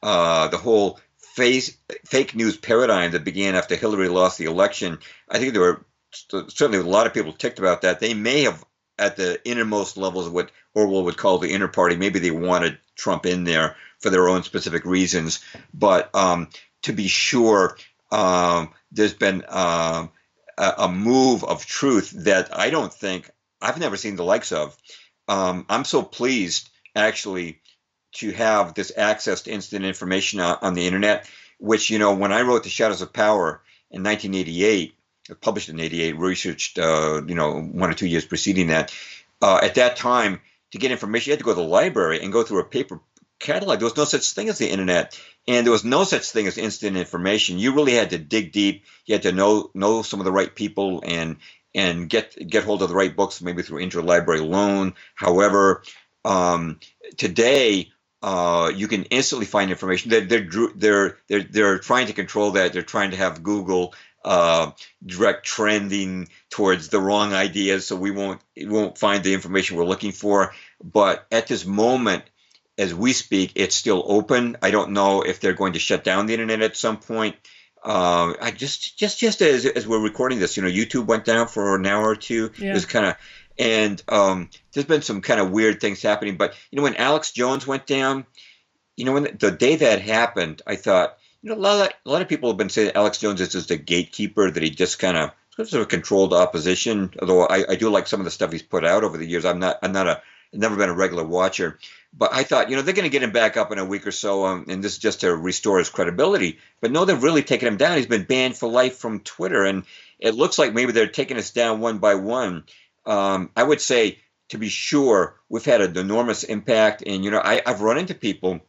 the whole fake news paradigm that began after Hillary lost the election. I think there were certainly a lot of people ticked about that. They may have, at the innermost levels of what Orwell would call the inner party, maybe they wanted Trump in there for their own specific reasons. But to be sure, there's been a move of truth that I don't think I've never seen the likes of. I'm so pleased, actually, to have this access to instant information on the internet, which, when I wrote The Shadows of Power in 1988, published in 88, researched, 1 or 2 years preceding that. At that time, to get information, you had to go to the library and go through a paper catalog. There was no such thing as the internet, and there was no such thing as instant information. You really had to dig deep. You had to know some of the right people and get hold of the right books, maybe through interlibrary loan. However, today you can instantly find information. They're trying to control that. They're trying to have Google direct trending towards the wrong ideas, so we won't find the information we're looking for. But at this moment, as we speak, it's still open. I don't know if they're going to shut down the internet at some point. I just as we're recording this, YouTube went down for an hour or two. Yeah. It was kind of, And there's been some kind of weird things happening. But, when Alex Jones went down, when the day that happened, I thought, a lot of people have been saying that Alex Jones is just a gatekeeper, that he just kind of sort of controlled the opposition. Although I do like some of the stuff he's put out over the years. I've never been a regular watcher. But I thought, they're going to get him back up in a week or so, and this is just to restore his credibility. But no, they've really taken him down. He's been banned for life from Twitter, and it looks like maybe they're taking us down one by one. I would say, to be sure, we've had an enormous impact. And, I've run into people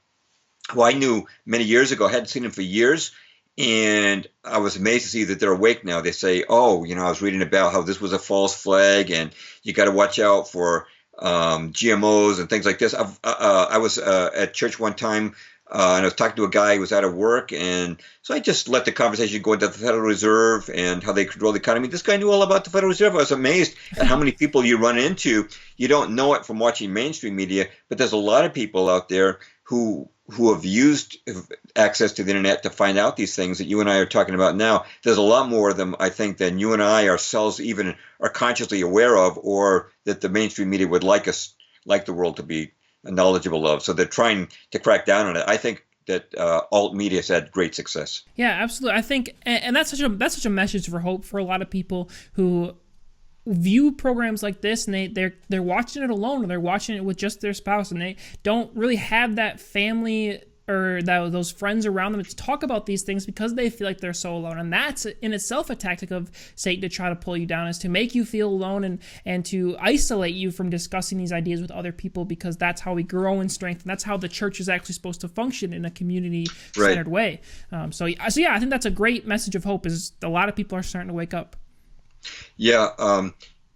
who I knew many years ago, hadn't seen them for years, and I was amazed to see that they're awake now. They say, oh, I was reading about how this was a false flag, and you got to watch out for GMOs and things like this. I was at church one time, and I was talking to a guy who was out of work, and so I just let the conversation go into the Federal Reserve and how they control the economy. This guy knew all about the Federal Reserve. I was amazed at how many people you run into. You don't know it from watching mainstream media, but there's a lot of people out there who have used access to the internet to find out these things that you and I are talking about now. There's a lot more of them, I think, than you and I ourselves even are consciously aware of, or that the mainstream media would like the world to be knowledgeable of. So they're trying to crack down on it. I think that alt media has had great success. Yeah, absolutely. I think, and that's such a message for hope for a lot of people who view programs like this, and they're watching it alone, or they're watching it with just their spouse, and they don't really have that family or those friends around them to talk about these things because they feel like they're so alone. And that's in itself a tactic of Satan to try to pull you down, is to make you feel alone and to isolate you from discussing these ideas with other people, because that's how we grow in strength, and that's how the church is actually supposed to function in a community-centered way. So yeah, I think that's a great message of hope, is a lot of people are starting to wake up. Yeah,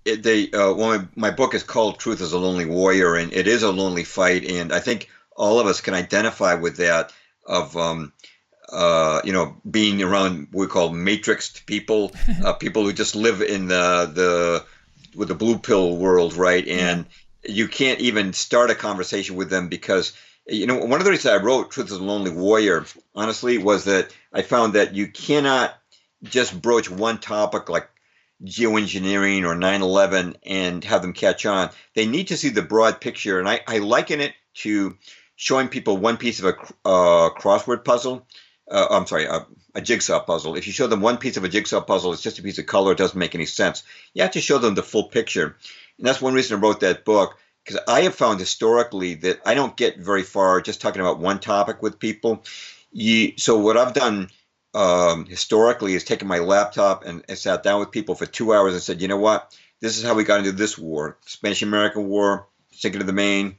my book is called Truth is a Lonely Warrior, and it is a lonely fight, and I think all of us can identify with that, of being around what we call matrixed people, people who just live in with the blue pill world, right? And you can't even start a conversation with them because, one of the reasons I wrote Truth is a Lonely Warrior, honestly, was that I found that you cannot just broach one topic like geoengineering or 9/11 and have them catch on. They need to see the broad picture, and I liken it to showing people one piece of a crossword puzzle. A jigsaw puzzle. If you show them one piece of a jigsaw puzzle, it's just a piece of color. It doesn't make any sense. You have to show them the full picture, and that's one reason I wrote that book, because I have found historically that I don't get very far just talking about one topic with people. So what I've done historically is taken my laptop and sat down with people for 2 hours and said, you know what, this is how we got into this war: Spanish-American War, sinking of the Maine,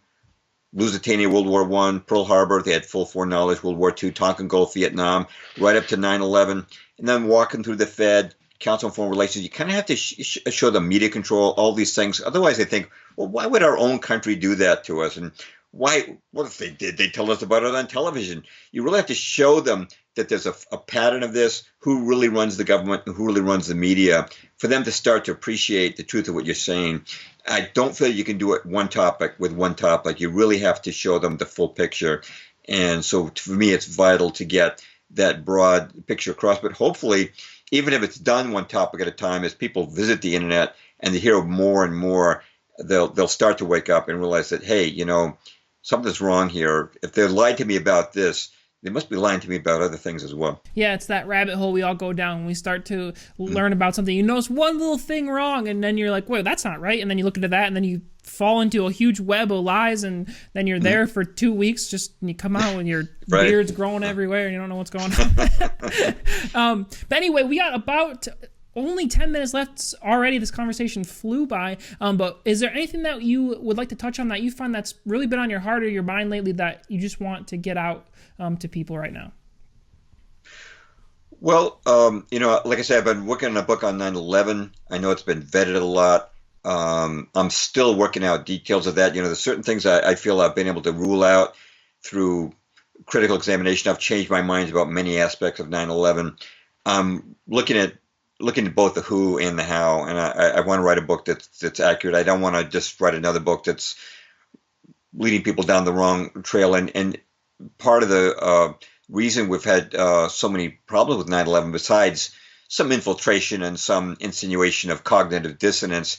Lusitania, World War I, Pearl Harbor, they had full foreknowledge, World War II, Tonkin Gulf, Vietnam, right up to 9/11, and then walking through the Fed, Council on Foreign Relations. You kind of have to show them media control, all these things. Otherwise, they think, well, why would our own country do that to us? And why? What if they did? They tell us about it on television. You really have to show them that there's a pattern of this, who really runs the government and who really runs the media, for them to start to appreciate the truth of what you're saying. I don't feel you can do it one topic with one topic. You really have to show them the full picture. And so for me, it's vital to get that broad picture across. But hopefully, even if it's done one topic at a time, as people visit the internet and they hear more and more, they'll start to wake up and realize that, hey, something's wrong here. If they lied to me about this, they must be lying to me about other things as well. Yeah, it's that rabbit hole we all go down when we start to learn about something. You notice one little thing wrong, and then you're like, wait, that's not right. And then you look into that, and then you fall into a huge web of lies, and then you're there for 2 weeks, and you come out and your beard's growing everywhere, and you don't know what's going on. But anyway, we got about only 10 minutes left already. This conversation flew by. But is there anything that you would like to touch on that you find that's really been on your heart or your mind lately that you just want to get out to people right now? Well, like I said, I've been working on a book on 9/11. I know it's been vetted a lot. I'm still working out details of that. There's certain things I feel I've been able to rule out through critical examination. I've changed my mind about many aspects of 9/11. I'm looking at both the who and the how, and I want to write a book that's accurate. I don't want to just write another book that's leading people down the wrong trail. And part of the reason we've had so many problems with 9/11, besides some infiltration and some insinuation of cognitive dissonance,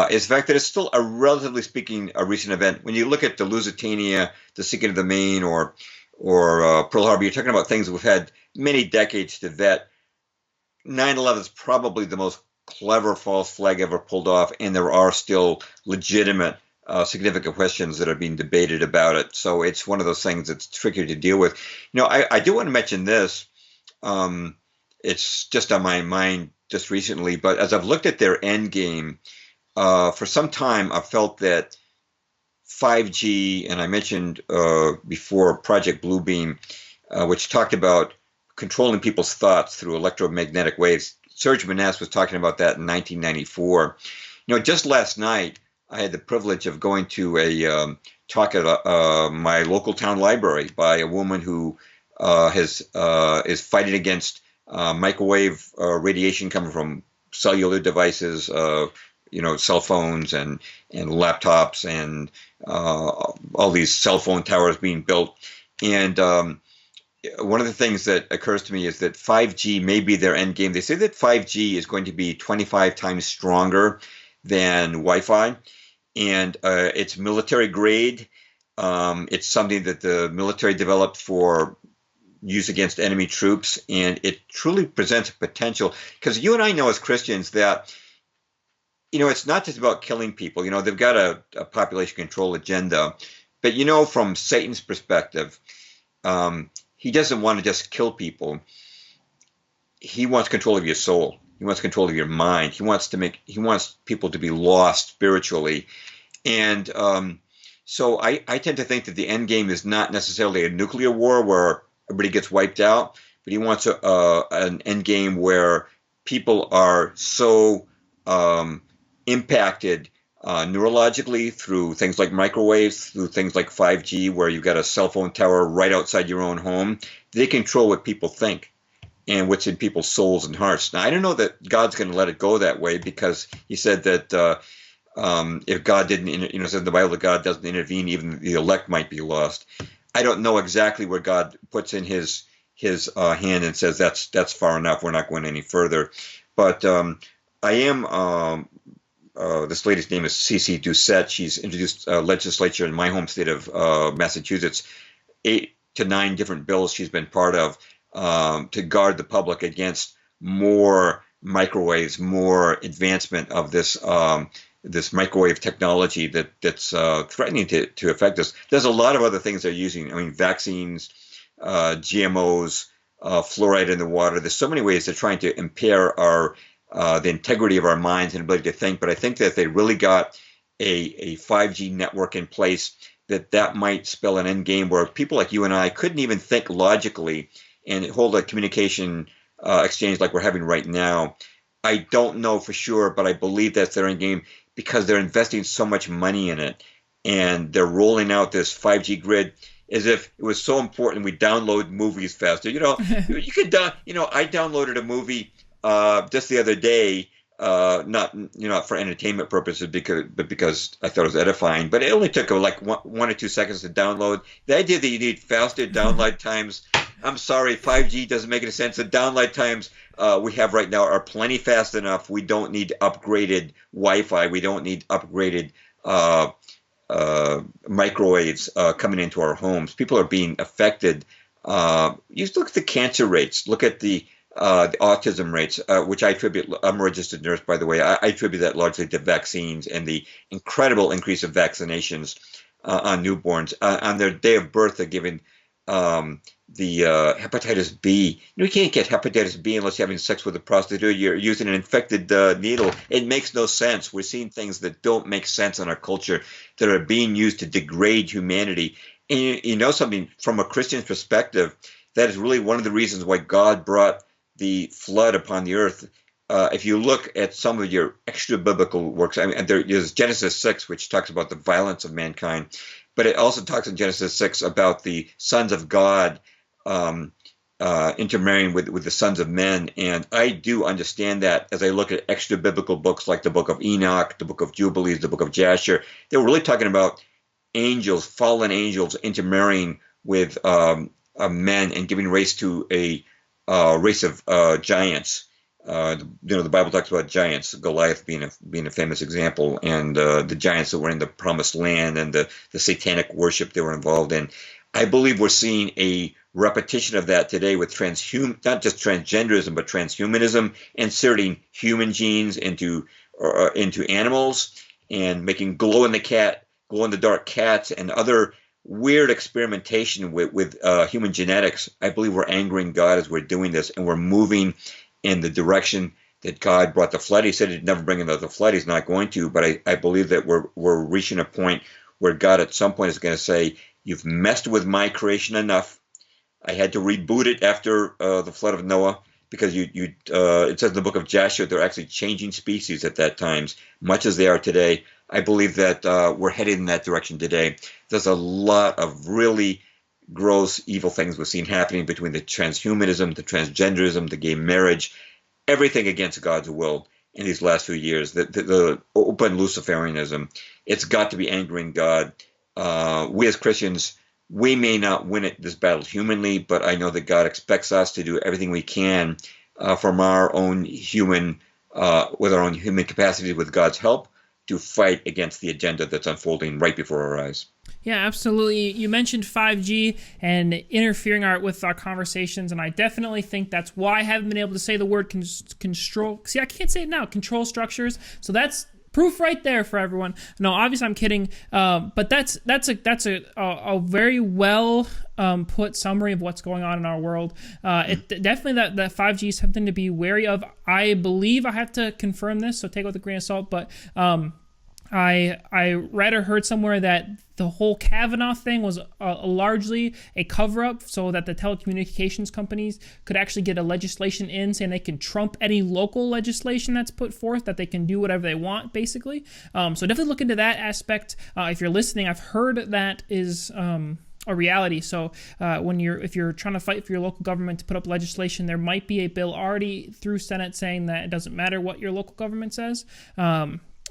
is the fact that it's still a relatively speaking a recent event. When you look at the Lusitania, the sinking of the Maine, or Pearl Harbor, you're talking about things that we've had many decades to vet. 9/11 is probably the most clever false flag ever pulled off, and there are still legitimate, significant questions that are being debated about it. So it's one of those things that's tricky to deal with. I do want to mention this. It's just on my mind just recently, but as I've looked at their end game, for some time I've felt that 5G, and I mentioned before Project Bluebeam, which talked about controlling people's thoughts through electromagnetic waves. Serge Maness was talking about that in 1994. Just last night, I had the privilege of going to a talk at my local town library by a woman who is fighting against microwave radiation coming from cellular devices, cell phones and laptops and all these cell phone towers being built. And one of the things that occurs to me is that 5G may be their end game. They say that 5G is going to be 25 times stronger than Wi-Fi, and it's military grade. It's something that the military developed for use against enemy troops, and it truly presents a potential. Because you and I know as Christians that it's not just about killing people. They've got a population control agenda, but from Satan's perspective, he doesn't want to just kill people. He wants control of your soul. He wants control of your mind. He wants people to be lost spiritually. And so I tend to think that the end game is not necessarily a nuclear war where everybody gets wiped out, but he wants an end game where people are so impacted neurologically through things like microwaves, through things like 5G, where you've got a cell phone tower right outside your own home. They control what people think and what's in people's souls and hearts. Now, I don't know that God's going to let it go that way, because he said that if God didn't, said in the Bible that God doesn't intervene, even the elect might be lost. I don't know exactly where God puts in his hand and says that's far enough. We're not going any further. But I am. This lady's name is Cece Doucette. She's introduced legislature in my home state of Massachusetts, 8 to 9 different bills she's been part of to guard the public against more microwaves, more advancement of this this microwave technology that's threatening to affect us. There's a lot of other things they're using. I mean, vaccines, GMOs, fluoride in the water. There's so many ways they're trying to impair the integrity of our minds and ability to think. But I think that if they really got a 5G network in place, that might spell an end game where people like you and I couldn't even think logically and hold a communication exchange like we're having right now. I don't know for sure, but I believe that's their end game because they're investing so much money in it, and they're rolling out this 5G grid as if it was so important we download movies faster. You could I downloaded a movie just the other day, not for entertainment purposes, but because I thought it was edifying. But it only took like 1 or 2 seconds to download. The idea that you need faster download times, I'm sorry, 5G doesn't make any sense. The download times we have right now are plenty fast enough. We don't need upgraded Wi-Fi. We don't need upgraded microwaves coming into our homes. People are being affected. You look at the cancer rates. Look at the autism rates, which I attribute. I'm a registered nurse, by the way. I attribute that largely to vaccines and the incredible increase of vaccinations on newborns. On their day of birth, they're giving the hepatitis B. You can't get hepatitis B unless you're having sex with a prostitute. You're using an infected needle. It makes no sense. We're seeing things that don't make sense in our culture that are being used to degrade humanity. And you know something, from a Christian perspective, that is really one of the reasons why God brought the flood upon the earth. If you look at some of your extra biblical works, I mean, there's Genesis 6, which talks about the violence of mankind, but it also talks in Genesis 6 about the sons of God intermarrying with the sons of men. And I do understand that as I look at extra biblical books like the book of Enoch, the book of Jubilees, the book of Jasher. They were really talking about angels, fallen angels intermarrying with men and giving race to a race of giants. The Bible talks about giants, Goliath being a famous example, and the giants that were in the Promised Land and the satanic worship they were involved in. I believe we're seeing a repetition of that today with not just transgenderism, but transhumanism, inserting human genes into animals and making glow in the dark cats and other weird experimentation with human genetics. I believe we're angering God as we're doing this, and we're moving in the direction that God brought the flood. He said he'd never bring another flood. He's not going to, but I believe that we're reaching a point where God at some point is going to say, you've messed with my creation enough. I had to reboot it after the flood of Noah, because it says in the book of Joshua they're actually changing species at that time, much as they are today. I believe that we're headed in that direction today. There's a lot of really gross, evil things we've seen happening between the transhumanism, the transgenderism, the gay marriage, everything against God's will in these last few years, the open Luciferianism. It's got to be angering God. We as Christians, we may not win this battle humanly, but I know that God expects us to do everything we can from our own human, with our own human capacity, with God's help, to fight against the agenda that's unfolding right before our eyes. Yeah, absolutely. You mentioned 5G and interfering with our conversations, and I definitely think that's why I haven't been able to say the word control. See, I can't say it now. Control structures. So that's proof right there for everyone. No, obviously I'm kidding, but that's a very well put summary of what's going on in our world. It definitely that 5G is something to be wary of. I believe, I have to confirm this, so take it with a grain of salt, but I read or heard somewhere that the whole Kavanaugh thing was largely a cover-up so that the telecommunications companies could actually get a legislation in saying they can trump any local legislation that's put forth, that they can do whatever they want, basically. So definitely look into that aspect. If you're listening, I've heard that is a reality. So if you're trying to fight for your local government to put up legislation, there might be a bill already through Senate saying that it doesn't matter what your local government says.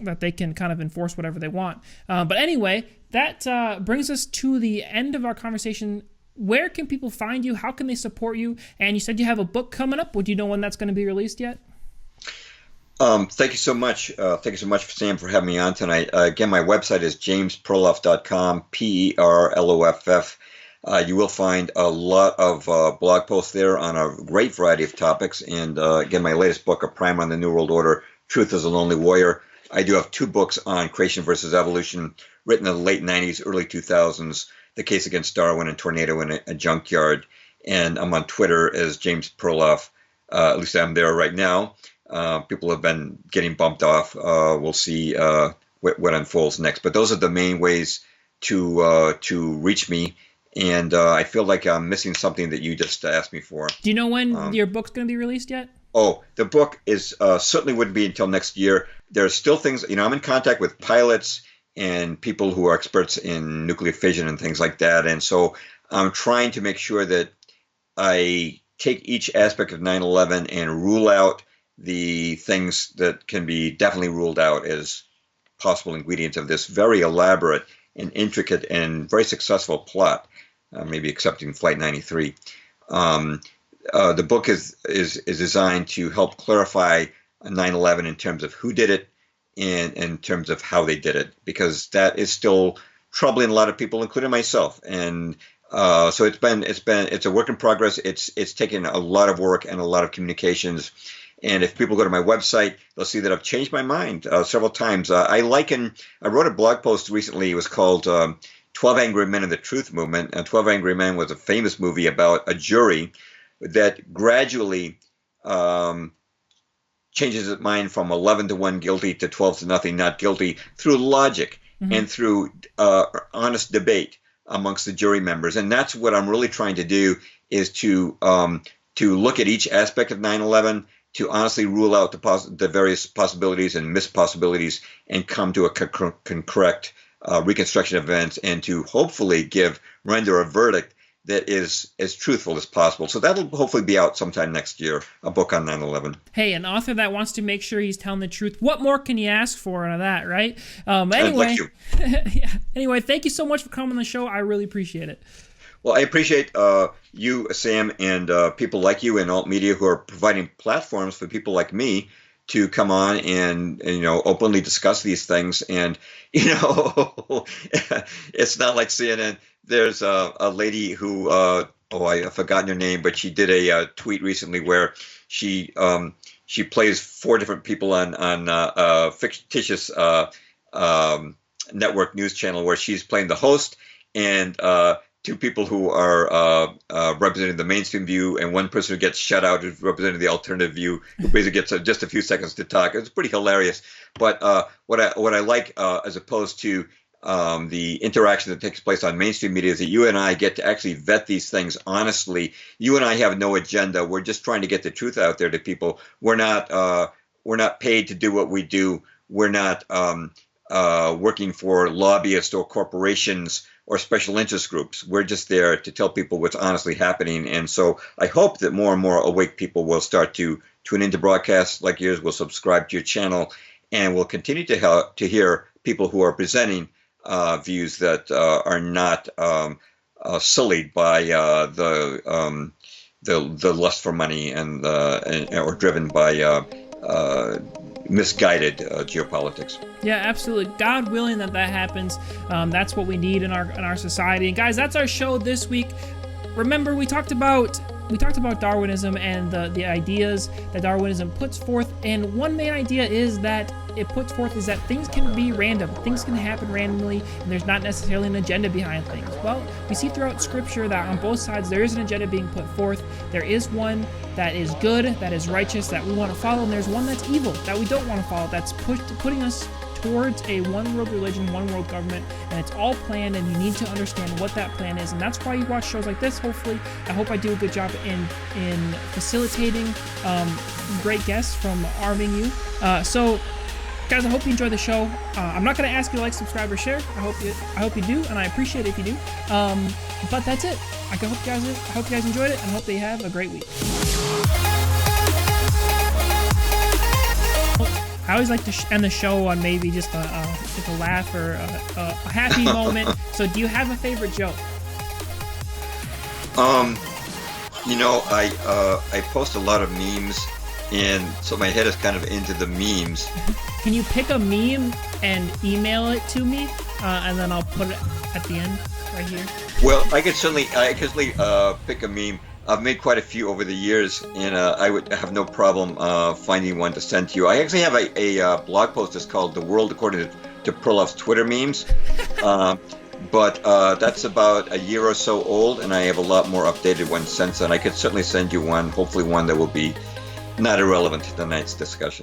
That they can kind of enforce whatever they want. But anyway, that brings us to the end of our conversation. Where can people find you? How can they support you? And you said you have a book coming up. Would you know when that's going to be released yet? Thank you so much. Thank you so much, Sam, for having me on tonight. Again, my website is jamesperloff.com, Perloff. You will find a lot of blog posts there on a great variety of topics. And again, my latest book, A Primer on the New World Order, Truth is a Lonely Warrior. I do have 2 books on creation versus evolution, written in the late 90s, early 2000s, The Case Against Darwin and Tornado in a Junkyard. And I'm on Twitter as James Perloff. At least I'm there right now. People have been getting bumped off. We'll see what unfolds next. But those are the main ways to reach me. And I feel like I'm missing something that you just asked me for. Do you know when your book's going to be released yet? Oh, the book is certainly wouldn't be until next year. There are still things, I'm in contact with pilots and people who are experts in nuclear fission and things like that. And so I'm trying to make sure that I take each aspect of 9/11 and rule out the things that can be definitely ruled out as possible ingredients of this very elaborate and intricate and very successful plot, maybe excepting Flight 93. The book is designed to help clarify 9/11 in terms of who did it and in terms of how they did it, because that is still troubling a lot of people, including myself. And so it's a work in progress. It's taken a lot of work and a lot of communications. And if people go to my website, they'll see that I've changed my mind several times. I wrote a blog post recently. It was called 12 Angry Men in the Truth Movement. And 12 Angry Men was a famous movie about a jury that gradually changes its mind from 11 to 1 guilty to 12 to nothing not guilty through logic and through honest debate amongst the jury members. And that's what I'm really trying to do, is to look at each aspect of 9/11, to honestly rule out the various possibilities and missed possibilities and come to a correct reconstruction of events, and to hopefully render a verdict that is as truthful as possible. So that'll hopefully be out sometime next year, a book on 9/11. Hey, an author that wants to make sure he's telling the truth. What more can you ask for out of that, right? Anyway, thank you. Yeah. Anyway, thank you so much for coming on the show. I really appreciate it. Well, I appreciate you, Sam, and people like you in alt media who are providing platforms for people like me to come on and openly discuss these things. And it's not like CNN. There's a lady who I've forgotten her name, but she did a tweet recently where she plays 4 different people on a fictitious network news channel where she's playing the host and 2 people who are representing the mainstream view, and 1 person who gets shut out who's representing the alternative view, who basically gets just a few seconds to talk. It's pretty hilarious. But what I like, as opposed to the interaction that takes place on mainstream media, is that you and I get to actually vet these things honestly. You and I have no agenda. We're just trying to get the truth out there to people. We're not paid to do what we do. We're not working for lobbyists or corporations or special interest groups. We're just there to tell people what's honestly happening. And so I hope that more and more awake people will start to tune into broadcasts like yours, will subscribe to your channel, and will continue to hear people who are presenting views that are not sullied by the lust for money or driven by misguided geopolitics. Yeah, absolutely. God willing that happens. That's what we need in our society. And guys, that's our show this week. Remember, we talked about Darwinism and the ideas that Darwinism puts forth. And one main idea is that it puts forth is that things can be random. Things can happen randomly, and there's not necessarily an agenda behind things. Well, we see throughout Scripture that on both sides there is an agenda being put forth. There is one that is good, that is righteous, that we want to follow, and there's one that's evil, that we don't want to follow, that's putting us towards a one-world religion, one-world government, and it's all planned, and you need to understand what that plan is, and that's why you watch shows like this. Hopefully, I hope I do a good job in facilitating great guests from arming you. So, guys, I hope you enjoy the show. I'm not going to ask you to like, subscribe, or share. I hope you do, and I appreciate it if you do. But that's it. I hope you guys enjoyed it, and hope they have a great week. I always like to end the show on maybe just a laugh or a happy moment. So, do you have a favorite joke? I post a lot of memes, and so my head is kind of into the memes. Can you pick a meme and email it to me, and then I'll put it at the end right here? Well, I could certainly pick a meme. I've made quite a few over the years, and I would have no problem finding one to send to you. I actually have a blog post that's called "The World According to Perloff's Twitter Memes," but that's about a year or so old, and I have a lot more updated ones since then. I could certainly send you one, hopefully one that will be not irrelevant to tonight's discussion.